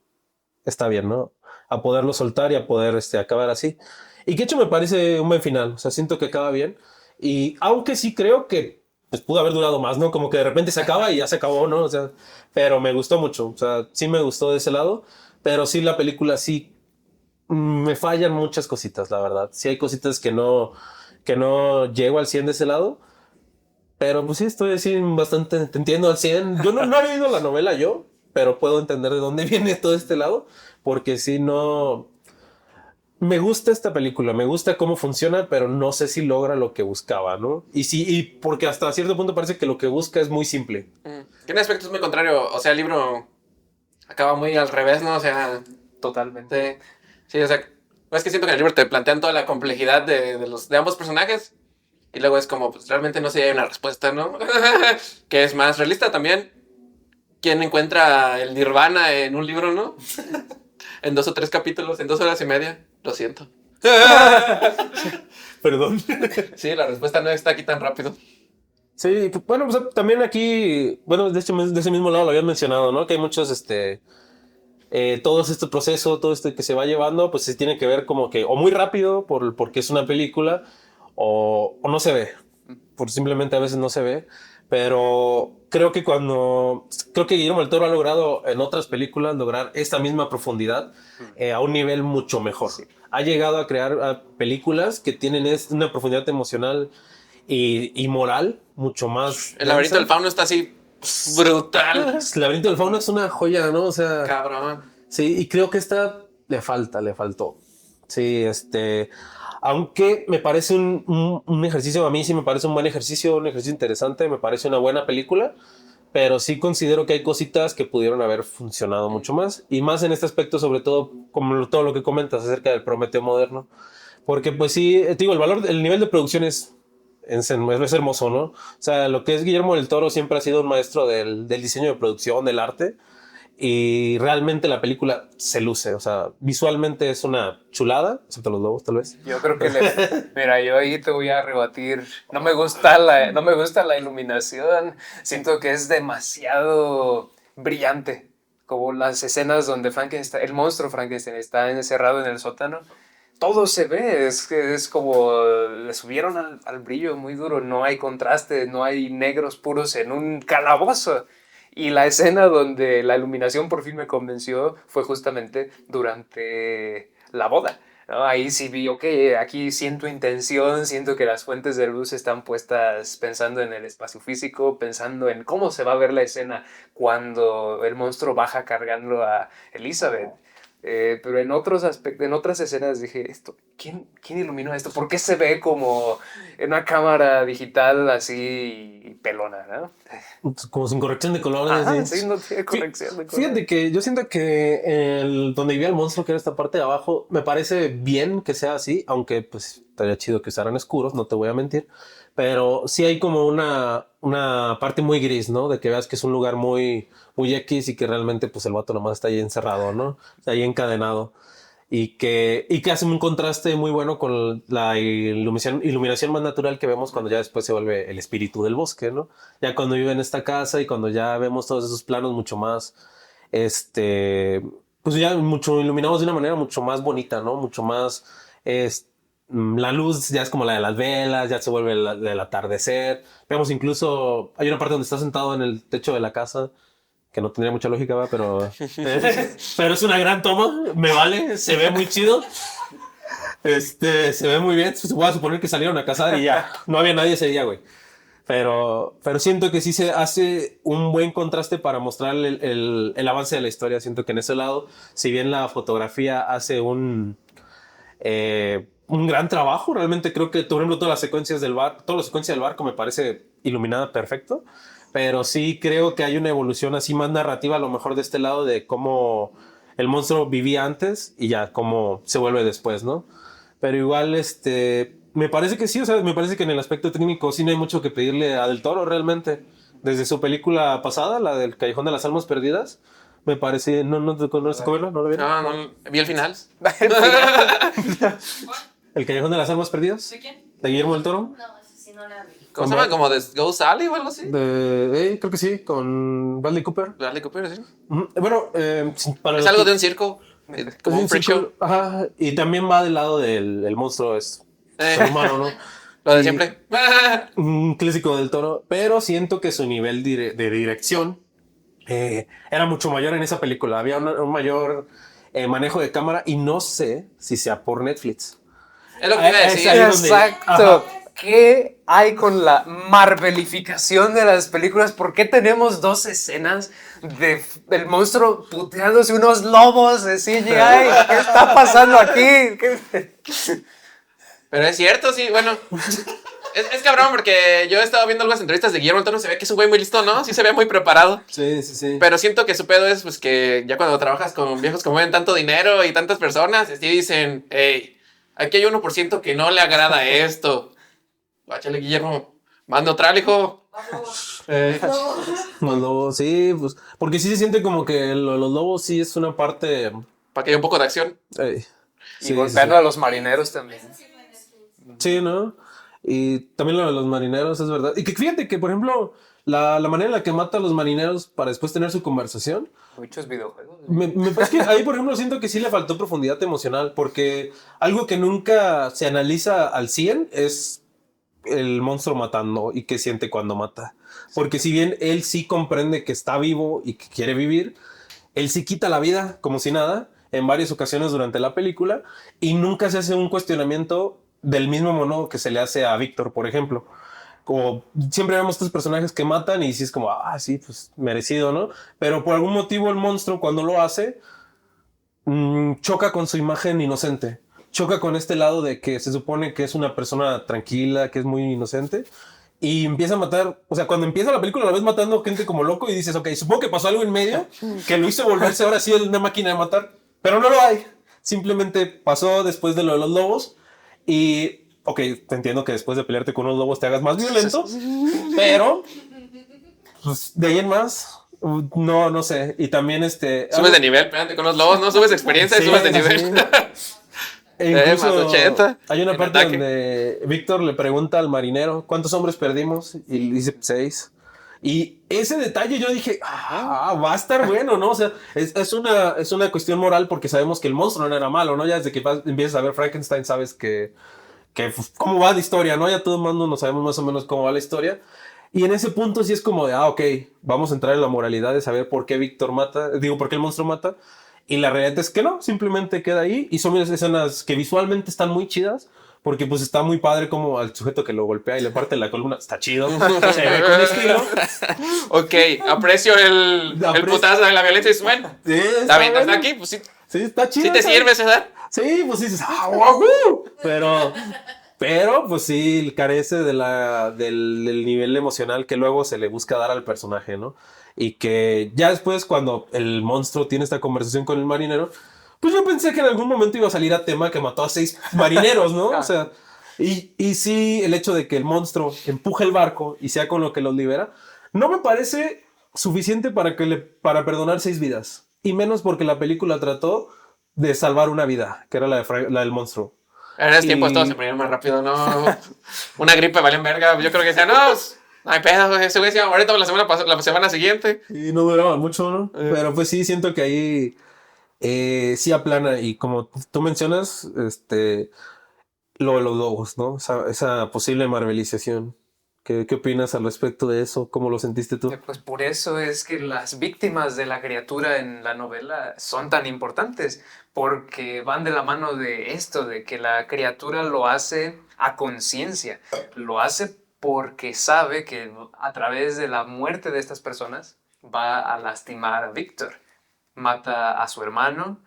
Está bien, ¿no? A poderlo soltar y a poder acabar así. Y que hecho me parece un buen final. O sea, siento que acaba bien. Y aunque sí creo que pues, pudo haber durado más, ¿no? Como que de repente se acaba y ya se acabó, ¿no? O sea, pero me gustó mucho. O sea, sí me gustó de ese lado. Pero sí la película sí me fallan muchas cositas, la verdad. Sí hay cositas que no llego al 100 de ese lado. Pero pues sí, estoy así bastante... Te entiendo al 100. Yo no he leído la novela yo, pero puedo entender de dónde viene todo este lado. Porque sí, no... Me gusta esta película, me gusta cómo funciona, pero no sé si logra lo que buscaba, ¿no? Y porque hasta cierto punto parece que lo que busca es muy simple. Tiene aspectos muy contrarios. O sea, el libro acaba muy al revés, ¿no? O sea, Totalmente. sí, o sea, es que siento que en el libro te plantean toda la complejidad de ambos personajes. Y luego es como, pues realmente no sé si hay una respuesta, ¿no? Que es más realista también. ¿Quién encuentra el nirvana en un libro, no? En 2 o 3 capítulos, en 2 horas y media. Lo siento. Perdón. Sí, la respuesta no está aquí tan rápido. Sí, bueno, pues también aquí, bueno, de ese mismo lado lo habían mencionado, ¿no? Que hay muchos, todo este proceso, todo esto que se va llevando, pues se tiene que ver como que o muy rápido porque es una película o no se ve, por simplemente a veces no se ve, pero creo que Guillermo del Toro ha logrado en otras películas lograr esta misma profundidad a un nivel mucho mejor. Sí. Ha llegado a crear películas que tienen una profundidad emocional y moral mucho más. El laberinto del fauno está así brutal. El laberinto del fauno es una joya, ¿no? O sea, cabrón. Sí, y creo que esta le faltó. Sí, aunque me parece un ejercicio, a mí sí me parece un buen ejercicio, un ejercicio interesante, me parece una buena película, pero sí considero que hay cositas que pudieron haber funcionado mucho más, y más en este aspecto, sobre todo, como todo lo que comentas acerca del Prometeo moderno, porque pues sí, te digo, el nivel de producción es hermoso, ¿no? O sea, lo que es Guillermo del Toro siempre ha sido un maestro del diseño de producción, del arte, y realmente la película se luce, o sea, visualmente es una chulada, excepto los lobos, tal vez. Yo creo que mira, yo ahí te voy a rebatir. No me gusta la iluminación. Siento que es demasiado brillante. Como las escenas donde Frankenstein, el monstruo Frankenstein está encerrado en el sótano. Todo se ve, es como le subieron al brillo muy duro. No hay contraste, no hay negros puros en un calabozo. Y la escena donde la iluminación por fin me convenció fue justamente durante la boda, ¿no? Ahí sí vi, ok, aquí siento intención, siento que las fuentes de luz están puestas pensando en el espacio físico, pensando en cómo se va a ver la escena cuando el monstruo baja cargando a Elizabeth. Pero en otros aspectos, en otras escenas dije, ¿quién iluminó esto? ¿Por qué se ve como en una cámara digital así pelona, ¿no? Como sin corrección de colores. Ajá, sí, no tiene corrección de colores. Fíjate que yo siento que donde vivía el monstruo, que era esta parte de abajo, me parece bien que sea así, aunque pues estaría chido que usaran oscuros, no te voy a mentir. Pero sí hay como una parte muy gris, ¿no? De que veas que es un lugar muy, muy X y que realmente pues el vato nomás está ahí encerrado, ¿no? Está ahí encadenado. Y que hace un contraste muy bueno con la iluminación más natural que vemos cuando ya después se vuelve el espíritu del bosque, ¿no? Ya cuando vive en esta casa y cuando ya vemos todos esos planos mucho más, pues ya mucho iluminados de una manera mucho más bonita, ¿no? Mucho más, la luz ya es como la de las velas, ya se vuelve del atardecer. Vemos incluso, hay una parte donde está sentado en el techo de la casa, que no tendría mucha lógica, ¿va? Pero es una gran toma, me vale, se ve muy chido. Se ve muy bien. Voy a suponer que salieron a cazar y ya, no había nadie ese día, güey. Pero siento que sí se hace un buen contraste para mostrar el avance de la historia. Siento que en ese lado, si bien la fotografía hace un gran trabajo, realmente creo que, por ejemplo, todas las secuencias del barco me parece iluminada perfecto. Pero sí creo que hay una evolución así más narrativa, a lo mejor de este lado, de cómo el monstruo vivía antes y ya cómo se vuelve después, ¿no? Pero igual, me parece que sí, o sea, me parece que en el aspecto técnico sí no hay mucho que pedirle a Del Toro realmente. Desde su película pasada, la del Callejón de las Almas Perdidas, me parece, ¿no te conoces verla? ¿No lo vieron? No, vi el final. ¿El Callejón de las Almas Perdidas? ¿De quién? ¿De Guillermo del Toro? No, eso sí no la vi. ¿Cómo se llama? ¿Como de Ghost Alley o algo así? Creo que sí, con Bradley Cooper. Bradley Cooper, sí. Bueno, para Es algo de un circo. Como un freak show. Ajá, y también va del lado del monstruo, es ser humano, ¿no? Lo de Y- siempre. Un clásico del Toro, pero siento que su nivel de dirección era mucho mayor en esa película. Había un mayor manejo de cámara y no sé si sea por Netflix. Es lo que iba a Es decir. ahí donde- Exacto. ¿Qué hay con la marvelificación de las películas? ¿Por qué tenemos dos escenas del monstruo puteándose unos lobos de CGI? ¿Qué está pasando aquí? Pero es cierto, sí, bueno. Es cabrón porque yo he estado viendo algunas entrevistas de Guillermo del Toro, se ve que es un güey muy listo, ¿no? Sí se ve muy preparado. Sí. Pero siento que su pedo es pues que ya cuando trabajas con viejos que mueven tanto dinero y tantas personas, sí dicen, hey, aquí hay 1% que no le agrada esto. Guáchale, Guillermo, manda otra, hijo. Los lobos, sí, pues, porque sí se siente como que los lobos sí es una parte. Para que haya un poco de acción. Y golpeando a los marineros también. Sí, ¿no? Y también lo de los marineros, es verdad. Y que fíjate que, por ejemplo, la manera en la que mata a los marineros para después tener su conversación, Muchos videojuegos. me parece que ahí, por ejemplo, siento que sí le faltó profundidad emocional, porque algo que nunca se analiza al 100 es el monstruo matando y qué siente cuando mata. Porque si bien él sí comprende que está vivo y que quiere vivir, él sí quita la vida como si nada en varias ocasiones durante la película y nunca se hace un cuestionamiento del mismo modo que se le hace a Víctor, por ejemplo. Como siempre vemos estos personajes que matan y sí es como, sí, pues merecido, ¿no? Pero por algún motivo el monstruo cuando lo hace choca con su imagen inocente. Choca con este lado de que se supone que es una persona tranquila, que es muy inocente y empieza a matar, o sea, cuando empieza la película la ves matando gente como loco y dices, ok, supongo que pasó algo en medio que lo hizo volverse ahora sí una máquina de matar, pero no lo hay. Simplemente pasó después de lo de los lobos y, ok, te entiendo que después de pelearte con unos lobos te hagas más violento, pero pues, de ahí en más, no sé. Y también Subes de nivel, pégate con los lobos, ¿no? Subes de experiencia y subes de nivel. Sí. E incluso más 80 hay una en parte ataque. donde Víctor le pregunta al marinero ¿cuántos hombres perdimos? Y dice 6. Y ese detalle yo dije, va a estar bueno, ¿no? O sea, es una cuestión moral porque sabemos que el monstruo no era malo, ¿no? Ya desde que empiezas a ver Frankenstein sabes que pues, cómo va la historia, ¿no? Ya todo el mundo no sabemos más o menos cómo va la historia. Y en ese punto sí es como de, ok, vamos a entrar en la moralidad de saber por qué Víctor mata, digo, por qué el monstruo mata. Y la realidad es que no, simplemente queda ahí. Y son escenas que visualmente están muy chidas, porque pues está muy padre como al sujeto que lo golpea y le parte la columna. Está chido. Se ve con estilo. Ok, aprecio el putazo de la violencia y dices, bueno, Sí, está bien, bueno. hasta aquí, pues sí. Sí, está chido. Sí te sirve, César. Sí, pues sí dices, ¡wahoo! Pero, pues sí, carece del nivel emocional que luego se le busca dar al personaje, ¿no? Y que ya después, cuando el monstruo tiene esta conversación con el marinero, pues yo pensé que en algún momento iba a salir a tema que mató a 6 marineros, ¿no? O sea, y sí, el hecho de que el monstruo empuje el barco y sea con lo que los libera, no me parece suficiente para perdonar 6 vidas. Y menos porque la película trató de salvar una vida, que era la del monstruo. En esos tiempos todos se murieron más rápido, ¿no? Una gripe valen verga. Yo creo que decían, no hay pedo, ese güey se iba a morir toda la semana siguiente. Y no duraba mucho, ¿no? Pero pues sí, siento que ahí sí aplana. Y como tú mencionas, lo de los lobos, ¿no? Esa posible marvelización. ¿Qué opinas al respecto de eso? ¿Cómo lo sentiste tú? Pues por eso es que las víctimas de la criatura en la novela son tan importantes, porque van de la mano de esto, de que la criatura lo hace a conciencia, lo hace porque sabe que a través de la muerte de estas personas va a lastimar a Víctor. Mata a su hermano.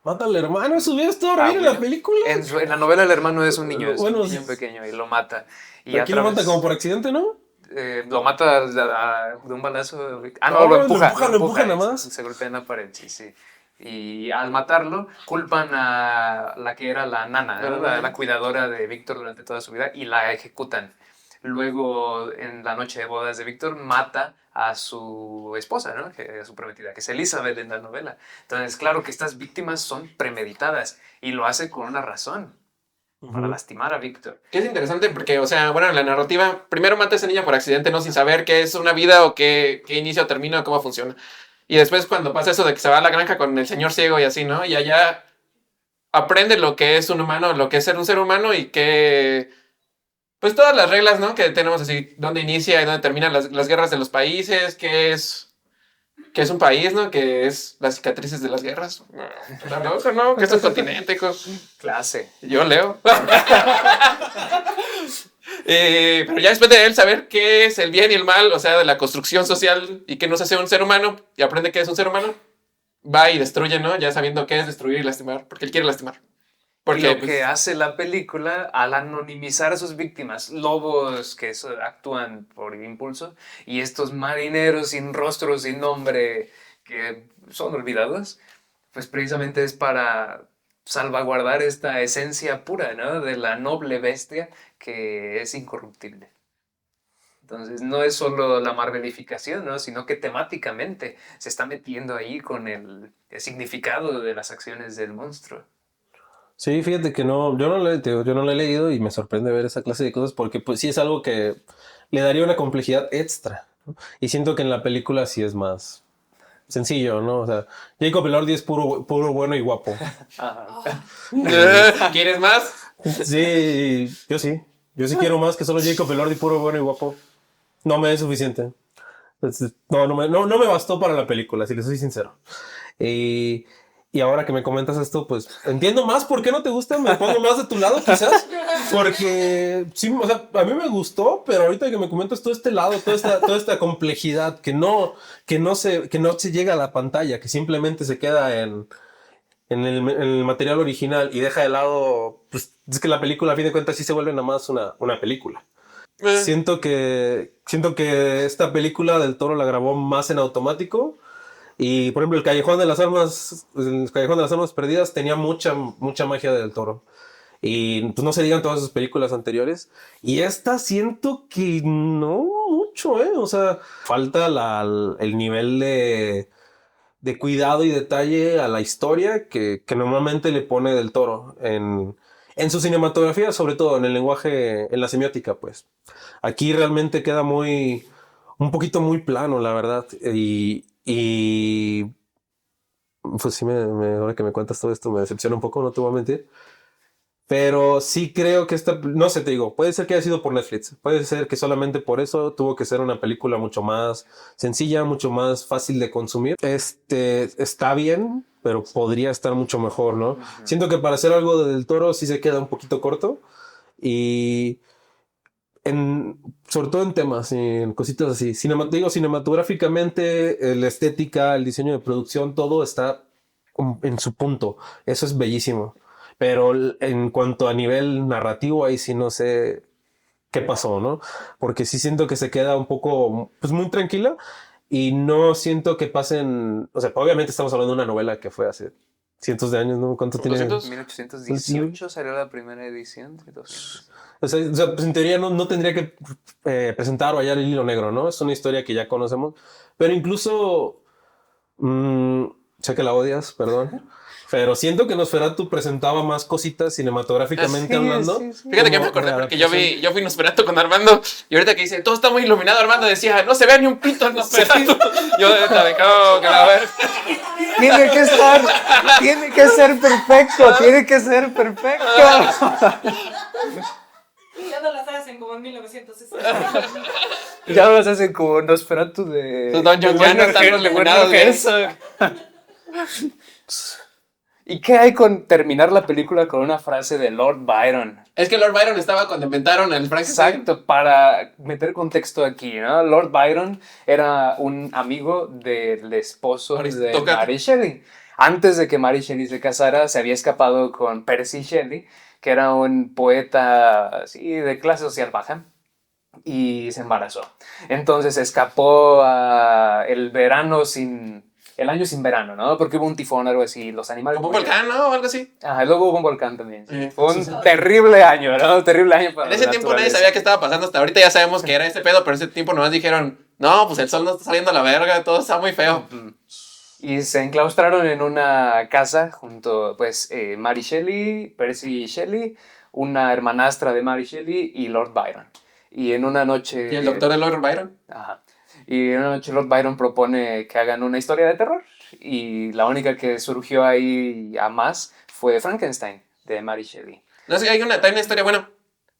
Mata al hermano, eso hubiera estado horrible en la película. En la novela el hermano es un niño, Bueno, un niño pequeño y lo mata. Y aquí lo mata como por accidente, ¿no? lo mata de un balazo. No, lo lo empuja nada más. Se golpea en la pared, sí. Y al matarlo, culpan a la que era la nana, ¿no? la cuidadora de Víctor durante toda su vida, y la ejecutan. Luego, en la noche de bodas de Víctor, mata a su esposa, ¿no? A su prometida, que es Elizabeth en la novela. Entonces, claro que estas víctimas son premeditadas y lo hace con una razón. Para lastimar a Víctor. Que es interesante porque, o sea, bueno, en la narrativa, primero mata a esa niña por accidente, ¿no? Sin saber qué es una vida o qué inicio o término, cómo funciona. Y después cuando pasa eso de que se va a la granja con el señor ciego y así, ¿no? Y allá aprende lo que es un humano, lo que es ser un ser humano y que... Pues todas las reglas, ¿no? Que tenemos así, dónde inicia y dónde terminan las guerras de los países, qué es un país, ¿no? Que es las cicatrices de las guerras. ¿No? Que es un continente, hijo. Clase. Yo leo. Pero ya después de él saber qué es el bien y el mal, o sea, de la construcción social y qué nos hace un ser humano, y aprende qué es un ser humano, va y destruye, ¿no? Ya sabiendo qué es destruir y lastimar, porque él quiere lastimar. Porque lo que hace la película al anonimizar a sus víctimas, lobos que actúan por impulso y estos marineros sin rostro, sin nombre, que son olvidados, pues precisamente es para salvaguardar esta esencia pura, ¿no? De la noble bestia que es incorruptible. Entonces no es solo la marvelificación, ¿no? Sino que temáticamente se está metiendo ahí con el significado de las acciones del monstruo. Sí, fíjate que yo no lo he leído y me sorprende ver esa clase de cosas porque pues sí es algo que le daría una complejidad extra, ¿no? Y siento que en la película sí es más sencillo, ¿no? O sea, Jacob Elordi es puro bueno y guapo. ¿Quieres más? Sí, yo sí quiero más que solo Jacob Elordi puro bueno y guapo. No me es suficiente. No me bastó para la película, si le soy sincero. Y ahora que me comentas esto, pues entiendo más por qué no te gusta, me pongo más de tu lado quizás, porque sí, o sea, a mí me gustó, pero ahorita que me comentas todo este lado, toda esta complejidad que no se llega a la pantalla, que simplemente se queda en el material original y deja de lado, pues es que la película a fin de cuentas sí se vuelve nada más una película. Siento que esta película del Toro la grabó más en automático y por ejemplo el Callejón de las Almas Perdidas tenía mucha magia del Toro. Y pues no se digan todas sus películas anteriores. Y esta siento que no mucho, O sea, falta el nivel de cuidado y detalle a la historia que normalmente le pone del Toro en su cinematografía, sobre todo en el lenguaje, en la semiótica, pues. Aquí realmente queda un poquito muy plano, la verdad. Y pues sí, ahora que me cuentas todo esto me decepciona un poco, no te voy a mentir. Pero sí creo que no sé, te digo, puede ser que haya sido por Netflix, puede ser que solamente por eso tuvo que ser una película mucho más sencilla, mucho más fácil de consumir. Está bien, pero podría estar mucho mejor, ¿no? Uh-huh. Siento que para hacer algo del Toro sí se queda un poquito corto y sobre todo en temas, en cositas así. Cinematográficamente, la estética, el diseño de producción, todo está en su punto. Eso es bellísimo. Pero en cuanto a nivel narrativo, ahí sí no sé qué pasó, ¿no? Porque sí siento que se queda un poco, pues muy tranquila y no siento que pasen, o sea, obviamente estamos hablando de una novela que fue hace cientos de años, ¿no? ¿Cuánto tiene? 1818 salió la primera edición. O sea, pues en teoría no tendría que presentar o hallar el hilo negro, ¿no? Es una historia que ya conocemos. Pero incluso, sé que la odias, perdón. Pero siento que Nosferatu presentaba más cositas cinematográficamente hablando. Sí. Fíjate que me acordé porque yo fui Nosferatu con Armando y ahorita que dice, todo está muy iluminado, Armando decía, no se ve ni un pito en Nosferatu. Yo de que a ver. Tiene que ser perfecto. Ya no las hacen como en 1960. Ya no las hacen como Nosferatu de... Don John ya no están iluminados que eso. ¿Y qué hay con terminar la película con una frase de Lord Byron? Es que Lord Byron estaba cuando inventaron el Frankenstein. Exacto, para meter contexto aquí, ¿no? Lord Byron era un amigo del esposo de Mary Shelley. Antes de que Mary Shelley se casara, se había escapado con Percy Shelley, que era un poeta así, de clase social baja, y se embarazó. Entonces escapó el año sin verano, ¿no? Porque hubo un tifón o algo así, los animales... Como un volcán, ¿no? O algo así. Ajá, luego hubo un volcán también. Sí. Fue un terrible año, ¿no? Terrible año para en ese tiempo nadie sabía qué estaba pasando. Hasta ahorita ya sabemos que era ese pedo, pero en ese tiempo nomás dijeron, no, pues el sol no está saliendo a la verga, todo está muy feo. Y se enclaustraron en una casa junto, pues, Mary Shelley, Percy Shelley, una hermanastra de Mary Shelley y Lord Byron. Y en una noche... ¿Y el doctor de Lord Byron? Ajá. Y en una noche Lord Byron propone que hagan una historia de terror. Y la única que surgió ahí a más fue Frankenstein, de Mary Shelley. No sé, hay una historia buena.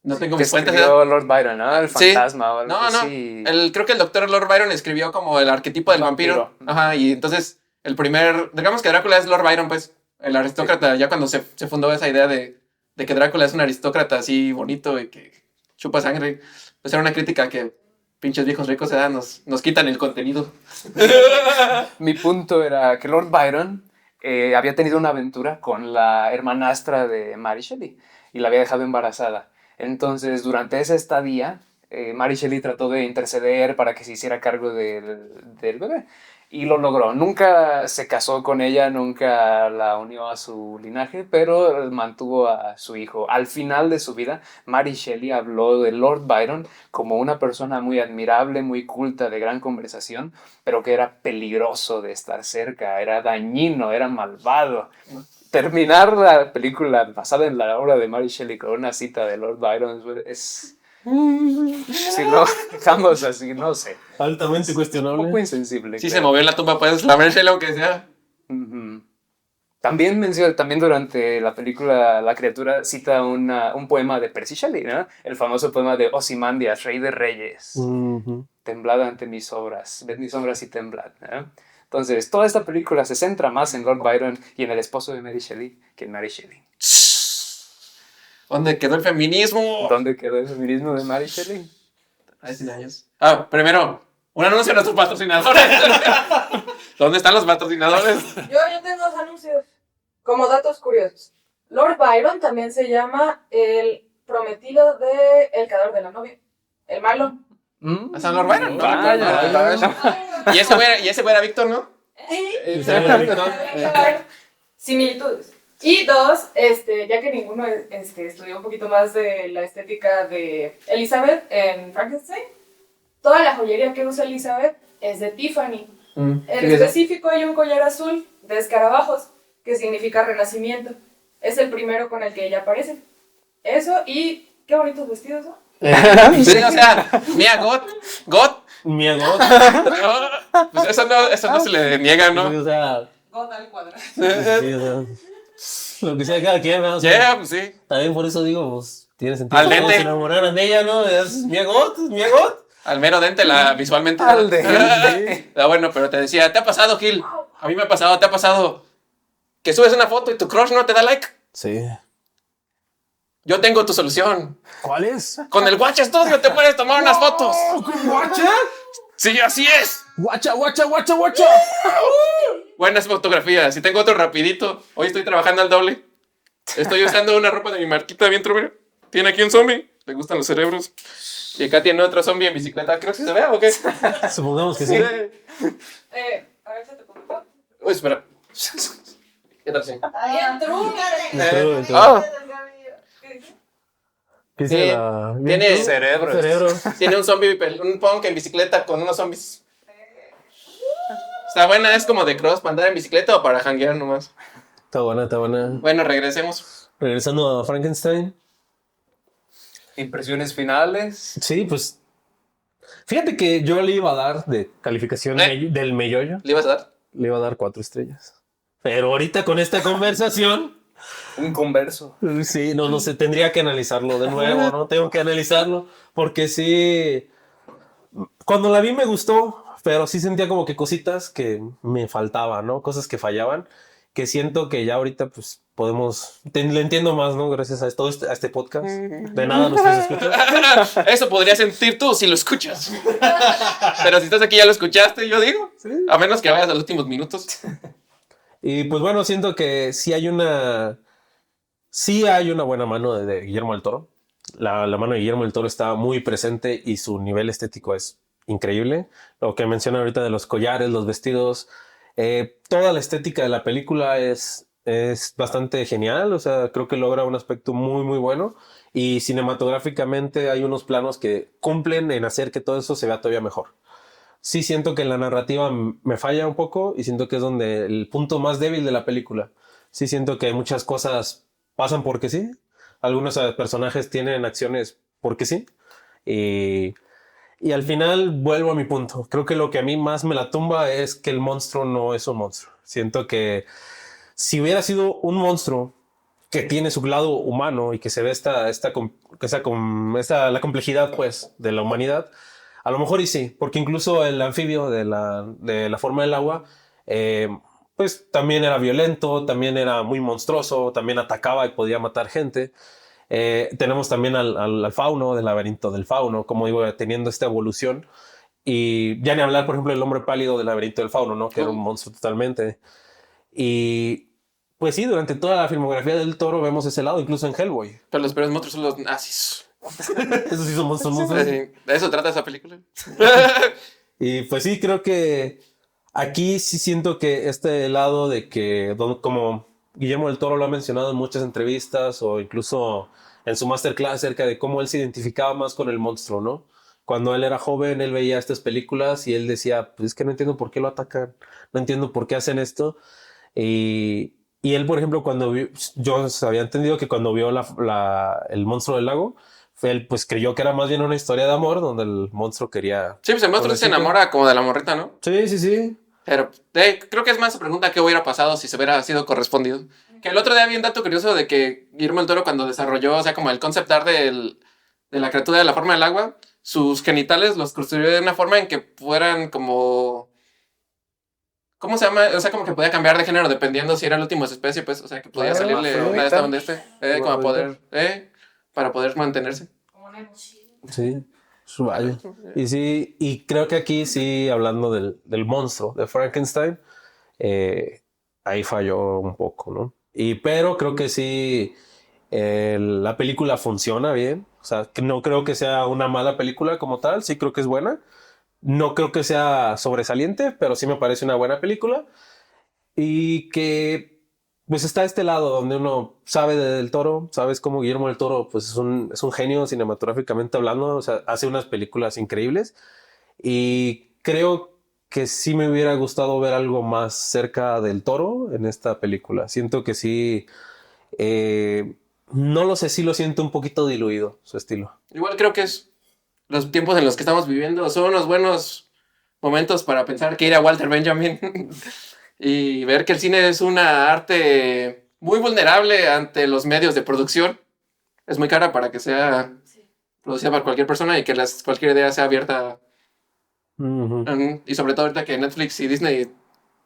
No tengo mis fuentes. Escribió Lord Byron, ¿no? El fantasma o algo así. No. Creo que el doctor Lord Byron escribió como el arquetipo del vampiro. Ajá, y entonces digamos que Drácula es Lord Byron, pues, el aristócrata. Sí. Ya cuando se fundó esa idea de que Drácula es un aristócrata así bonito y que chupa sangre, pues era una crítica que pinches viejos ricos nos quitan el contenido. Mi punto era que Lord Byron había tenido una aventura con la hermanastra de Mary Shelley y la había dejado embarazada. Entonces, durante esa estadía, Mary Shelley trató de interceder para que se hiciera cargo del bebé. Y lo logró. Nunca se casó con ella, nunca la unió a su linaje, pero mantuvo a su hijo. Al final de su vida, Mary Shelley habló de Lord Byron como una persona muy admirable, muy culta, de gran conversación, pero que era peligroso de estar cerca, era dañino, era malvado. Terminar la película basada en la obra de Mary Shelley con una cita de Lord Byron es... Si lo dejamos así, no sé. Altamente cuestionable. Un poco insensible. Sí, se movió en la tumba, pues, la Mary Shelley, aunque sea. Uh-huh. También durante la película La criatura cita un poema de Percy Shelley, ¿no? El famoso poema de Ozymandias, rey de reyes. Uh-huh. Temblad ante mis obras, ved mis obras y temblad, ¿no? Entonces, toda esta película se centra más en Lord Byron y en el esposo de Mary Shelley que en Mary Shelley. ¿Dónde quedó el feminismo? ¿Dónde quedó el feminismo de Mary Shelley? Hace 100 años. Primero, un anuncio a nuestros patrocinadores. ¿Dónde están los patrocinadores? Yo tengo dos anuncios. como datos curiosos, Lord Byron también se llama el prometido de el cadáver de la novia, el malo. ¿A San Lord Byron? No, Vaya. Y ese güey era Víctor, ¿no? Similitudes. Y dos, ya que ninguno estudió un poquito más de la estética de Elizabeth en Frankenstein, toda la joyería que usa Elizabeth es de Tiffany. En específico hay un collar azul de escarabajos que significa renacimiento. Es el primero con el que ella aparece. Eso y qué bonitos vestidos, ¿no? Sí, o sea, Mia God. Miedo. Pues eso no se le niega, ¿no? Sí, o sea, God al cuadrado. sí, o sea, lo que sea cada quien, ¿no? O sea, Yeah, pues sí. también por eso digo, pues, tiene sentido Al que todos dente. se enamoraran de ella, ¿no? Es mi agot. Al mero dente visualmente. Al dente. Bueno, pero te decía, ¿te ha pasado, Gil? A mí me ha pasado que subes una foto y tu crush no te da like. Sí. Yo tengo tu solución. ¿Cuál es? Con el Watch Studio te puedes tomar unas fotos. ¿Con guacha? Sí, así es. Guacha. Buenas fotografías. Y tengo otro rapidito. Hoy estoy trabajando al doble. Estoy usando una ropa de mi marquita bien trubera. Tiene aquí un zombie. Le gustan los cerebros. Y acá tiene otro zombie en bicicleta. Creo que se vea o qué. Supongamos que sí. A ver, ¿se te comentó? Uy, espera. ¿Qué tal si? Entró. Ah. ¿Qué Sí, dice la... tiene Cerebros. Tiene un zombie, un punk en bicicleta con unos zombies. Está buena, es como de cross para andar en bicicleta o para janguear nomás. Está buena. Bueno, regresemos. Regresando a Frankenstein. Impresiones finales. Sí, pues... Fíjate que yo le iba a dar de calificación del meollo. ¿Le ibas a dar? Le iba a dar 4 estrellas. Pero ahorita con esta conversación... Un converso. Sí, no sé, tendría que analizarlo de nuevo, ¿no? Tengo que analizarlo, porque sí, cuando la vi me gustó, pero sí sentía como que cositas que me faltaban, ¿no? Cosas que fallaban, que siento que ya ahorita pues podemos, le entiendo más, ¿no? Gracias a a este podcast. De nada nos escuchas. Eso podrías sentir tú si lo escuchas. Pero si estás aquí ya lo escuchaste, yo digo. A menos que vayas a los últimos minutos. Y pues bueno, siento que sí hay una buena mano de Guillermo del Toro. La mano de Guillermo del Toro está muy presente y su nivel estético es increíble. Lo que menciona ahorita de los collares, los vestidos, toda la estética de la película es bastante genial. O sea, creo que logra un aspecto muy, muy bueno. Y cinematográficamente hay unos planos que cumplen en hacer que todo eso se vea todavía mejor. Sí siento que la narrativa me falla un poco y siento que es donde el punto más débil de la película. Sí siento que muchas cosas pasan porque sí. Algunos personajes tienen acciones porque sí. Y al final vuelvo a mi punto. Creo que lo que a mí más me la tumba es que el monstruo no es un monstruo. Siento que si hubiera sido un monstruo que tiene su lado humano y que se ve la complejidad pues de la humanidad, a lo mejor y sí, porque incluso el anfibio de la forma del agua pues también era violento, también era muy monstruoso, también atacaba y podía matar gente. Tenemos también al fauno, del laberinto del fauno, como iba teniendo esta evolución. Y ya ni hablar, por ejemplo, del hombre pálido del laberinto del fauno, ¿no? Que era un monstruo totalmente. Y pues sí, durante toda la filmografía del Toro vemos ese lado, incluso en Hellboy. Pero los peores monstruos son los nazis. Esos sí son monstruos. De eso trata esa película. Y pues sí, creo que aquí sí siento que este lado de que, como Guillermo del Toro lo ha mencionado en muchas entrevistas o incluso en su masterclass acerca de cómo él se identificaba más con el monstruo, ¿no? Cuando él era joven, él veía estas películas y él decía, pues es que no entiendo por qué lo atacan, no entiendo por qué hacen esto. Y él, por ejemplo, yo había entendido que cuando vio el monstruo del lago, él pues creyó que era más bien una historia de amor donde el monstruo quería... Sí, pues el monstruo se enamora como de la morrita, ¿no? Sí. Pero creo que es más se pregunta qué hubiera pasado si se hubiera sido correspondido. Que el otro día había un dato curioso de que Guillermo del Toro cuando desarrolló, o sea, como el concept art de la criatura de la forma del agua, sus genitales los construyó de una forma en que fueran como... ¿Cómo se llama? O sea, como que podía cambiar de género dependiendo si era el último de su especie, pues, o sea, que podía salirle una de esta, una de este, como para poder mantenerse. Sí, vaya. Y sí, y creo que aquí sí, hablando del monstruo, de Frankenstein, ahí falló un poco, ¿no? Pero creo que sí, la película funciona bien. O sea, que no creo que sea una mala película como tal. Sí creo que es buena. No creo que sea sobresaliente, pero sí me parece una buena película. Y que pues está este lado donde uno sabe del Toro, sabes cómo Guillermo del Toro pues es un genio cinematográficamente hablando, o sea, hace unas películas increíbles y creo que sí me hubiera gustado ver algo más cerca del Toro en esta película. Siento que sí, eh, no lo sé, sí lo siento un poquito diluido su estilo. Igual creo que es los tiempos en los que estamos viviendo son unos buenos momentos para pensar que ir a Walter Benjamin y ver que el cine es una arte muy vulnerable ante los medios de producción. Es muy cara para que sea producida por cualquier persona y que cualquier idea sea abierta. Ujú. Y sobre todo ahorita que Netflix y Disney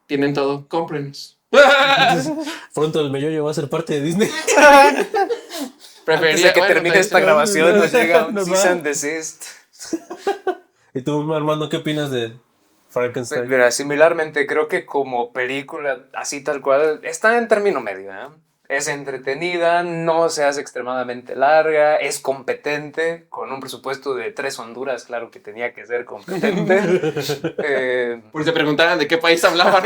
tienen todo, cómprenos. Pronto el Meyoyo va a ser parte de Disney. Antes de que termine esta grabación nos llega un Nos va. cease and desist. ¿Y tú, Armando, qué opinas de Frankenstein? Mira, similarmente creo que como película, así tal cual, está en término medio, ¿eh? Es entretenida, no se hace extremadamente larga, es competente, con un presupuesto de 3 Honduras, claro que tenía que ser competente. Por si se preguntaran de qué país hablaban.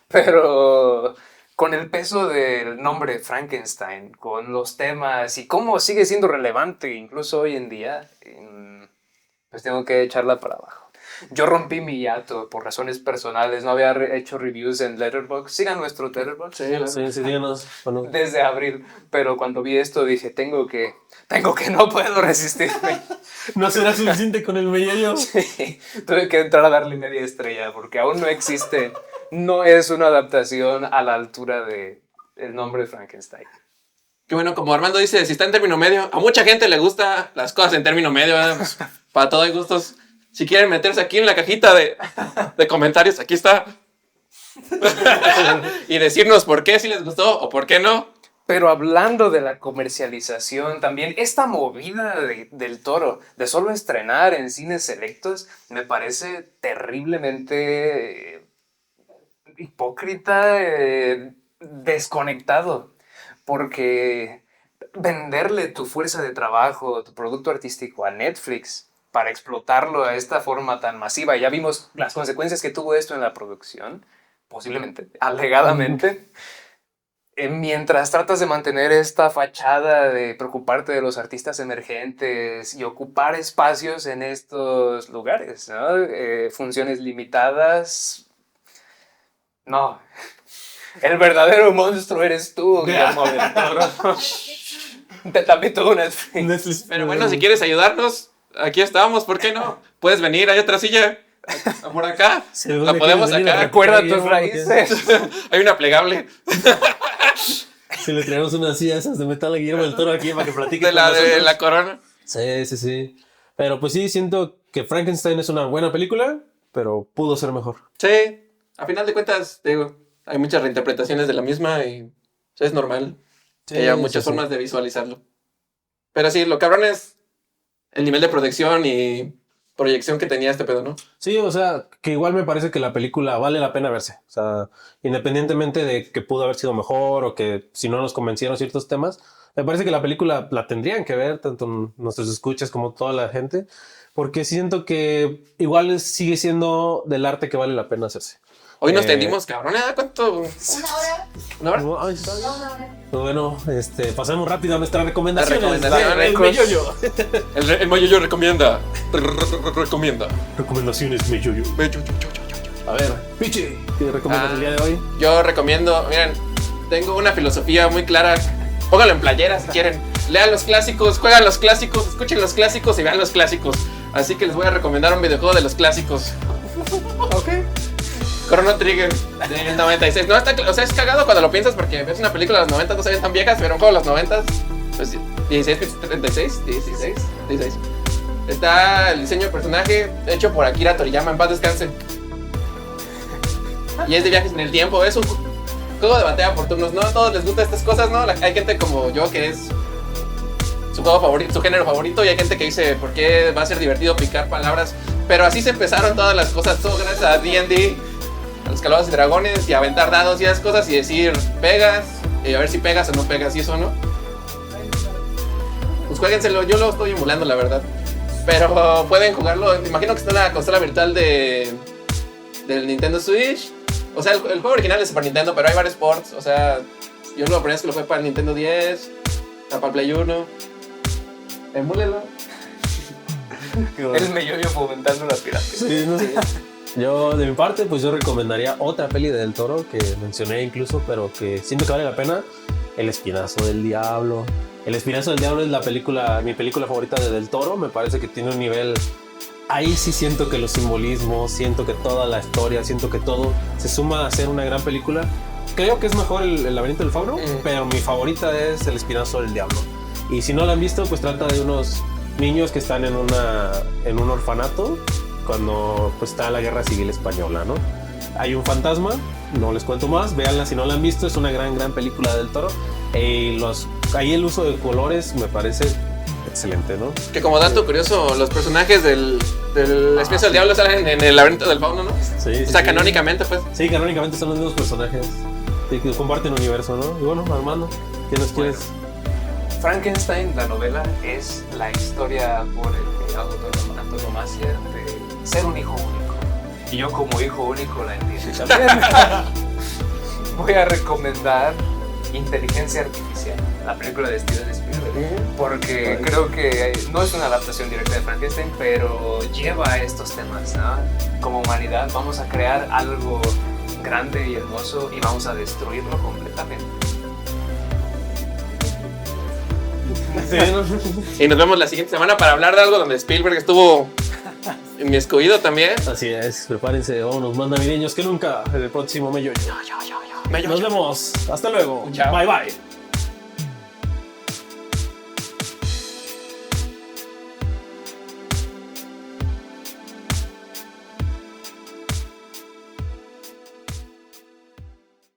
Pero con el peso del nombre Frankenstein, con los temas y cómo sigue siendo relevante incluso hoy en día, pues tengo que echarla para abajo. Yo rompí mi hiato por razones personales, no había hecho reviews en Letterboxd. Sigan nuestro Letterboxd. Sí, díganos. Bueno. Desde abril, pero cuando vi esto dije, tengo que, no puedo resistirme. ¿No será suficiente con el Meyoyo? Sí, tuve que entrar a darle media estrella porque aún no existe, no es una adaptación a la altura de el nombre Frankenstein. Que bueno, como Armando dice, si está en término medio, a mucha gente le gusta las cosas en término medio, ¿verdad? Pues, para todo hay gustos. Si quieren meterse aquí en la cajita de comentarios, aquí está. Y decirnos por qué si les gustó o por qué no. Pero hablando de la comercialización, también esta movida del Toro, de solo estrenar en cines selectos, me parece terriblemente hipócrita, desconectado, porque venderle tu fuerza de trabajo, tu producto artístico a Netflix para explotarlo a esta forma tan masiva, ya vimos las consecuencias que tuvo esto en la producción, posiblemente, alegadamente. Mientras tratas de mantener esta fachada de preocuparte de los artistas emergentes y ocupar espacios en estos lugares, ¿no? Funciones limitadas. No. El verdadero monstruo eres tú, Guillermo del Toro. También tuvo Netflix. Pero bueno, si quieres ayudarnos, aquí estamos, ¿por qué no? Puedes venir, hay otra silla. Por acá. La podemos sacar. Recuerda tus raíces. Hay una plegable. Si le traemos una silla esas de metal a Guillermo del Toro aquí para que platique. De la corona. Sí. Pero pues sí, siento que Frankenstein es una buena película, pero pudo ser mejor. Sí, a final de cuentas, digo, hay muchas reinterpretaciones de la misma y es normal que haya muchas formas de visualizarlo. Pero sí, lo cabrón es el nivel de protección y proyección que tenía este pedo, ¿no? Sí, o sea, que igual me parece que la película vale la pena verse. O sea, independientemente de que pudo haber sido mejor o que si no nos convencieron ciertos temas, me parece que la película la tendrían que ver, tanto nuestros escuchas como toda la gente, porque siento que igual sigue siendo del arte que vale la pena hacerse. Hoy nos tendimos, cabrón, ¿cuánto? 1 hora. ¿Una hora? No, ay, está bien. 1 hora. Pues bueno, pasemos rápido a nuestras recomendaciones. Recomendaciones. El Meyoyo. El Moyoyo recomienda. Recomienda. Recomendaciones Meyoyo. A ver, Pichi, ¿qué recomiendas el día de hoy? Yo recomiendo, miren, tengo una filosofía muy clara. Pónganlo en playera si quieren. Lean los clásicos, juegan los clásicos, escuchen los clásicos y vean los clásicos. Así que les voy a recomendar un videojuego de los clásicos. Ok. Chrono Trigger del 96. No, o sea, es cagado cuando lo piensas porque ves una película de los 90, no se ven tan viejas, pero un juego de los 90, pues 16, 36, 16. Está el diseño de personaje hecho por Akira Toriyama, en paz descanse. Y es de viajes en el tiempo, es un juego de batalla por turnos. No a todos les gustan estas cosas, ¿no? Hay gente como yo que es su juego favorito, su género favorito, y hay gente que dice, ¿por qué va a ser divertido picar palabras? Pero así se empezaron todas las cosas, todo gracias a D&D. a los calabozos y dragones y aventar dados y esas cosas y decir, pegas, y a ver si pegas o no pegas y eso, ¿no? Pues jueguenselo, yo lo estoy emulando, la verdad. Pero pueden jugarlo, me imagino que está en la consola virtual del Nintendo Switch. O sea, el juego original es Super Nintendo, pero hay varios ports. O sea, yo la primera vez que lo fue para el Nintendo 10, para el Play 1. Emúlelo. El medio fomentando la piratería. Sí, no sé. Yo, de mi parte, pues yo recomendaría otra peli de Del Toro que mencioné incluso, pero que siento que vale la pena. El Espinazo del Diablo. El Espinazo del Diablo es mi película favorita de Del Toro. Me parece que tiene un nivel... Ahí sí siento que los simbolismos, siento que toda la historia, siento que todo se suma a ser una gran película. Creo que es mejor el Laberinto del Fauno, pero mi favorita es El Espinazo del Diablo. Y si no la han visto, pues trata de unos niños que están en un orfanato cuando pues, está la Guerra Civil Española, ¿no? Hay un fantasma, no les cuento más, véanla si no la han visto, es una gran película del Toro. Ahí el uso de colores me parece excelente, ¿no? Que como dato curioso, los personajes del Espinazo del Diablo salen en el Laberinto del Fauno, ¿no? Sí, o sea, canónicamente, pues. Sí, canónicamente son los mismos personajes que comparten universo, ¿no? Y bueno, Armando, ¿qué nos quieres? Frankenstein, la novela, es la historia por antonomasia de ser un hijo único. Y yo como hijo único la entiendo. También voy a recomendar Inteligencia Artificial, la película de Steven Spielberg, porque creo que no es una adaptación directa de Frankenstein, pero lleva estos temas, ¿no? Como humanidad vamos a crear algo grande y hermoso y vamos a destruirlo completamente. Sí, ¿no? Y nos vemos la siguiente semana para hablar de algo donde Spielberg estuvo inmiscuido también. Así es, prepárense, vámonos más navideños que nunca. El próximo Mello. Nos vemos, hasta luego. Chao. Bye bye.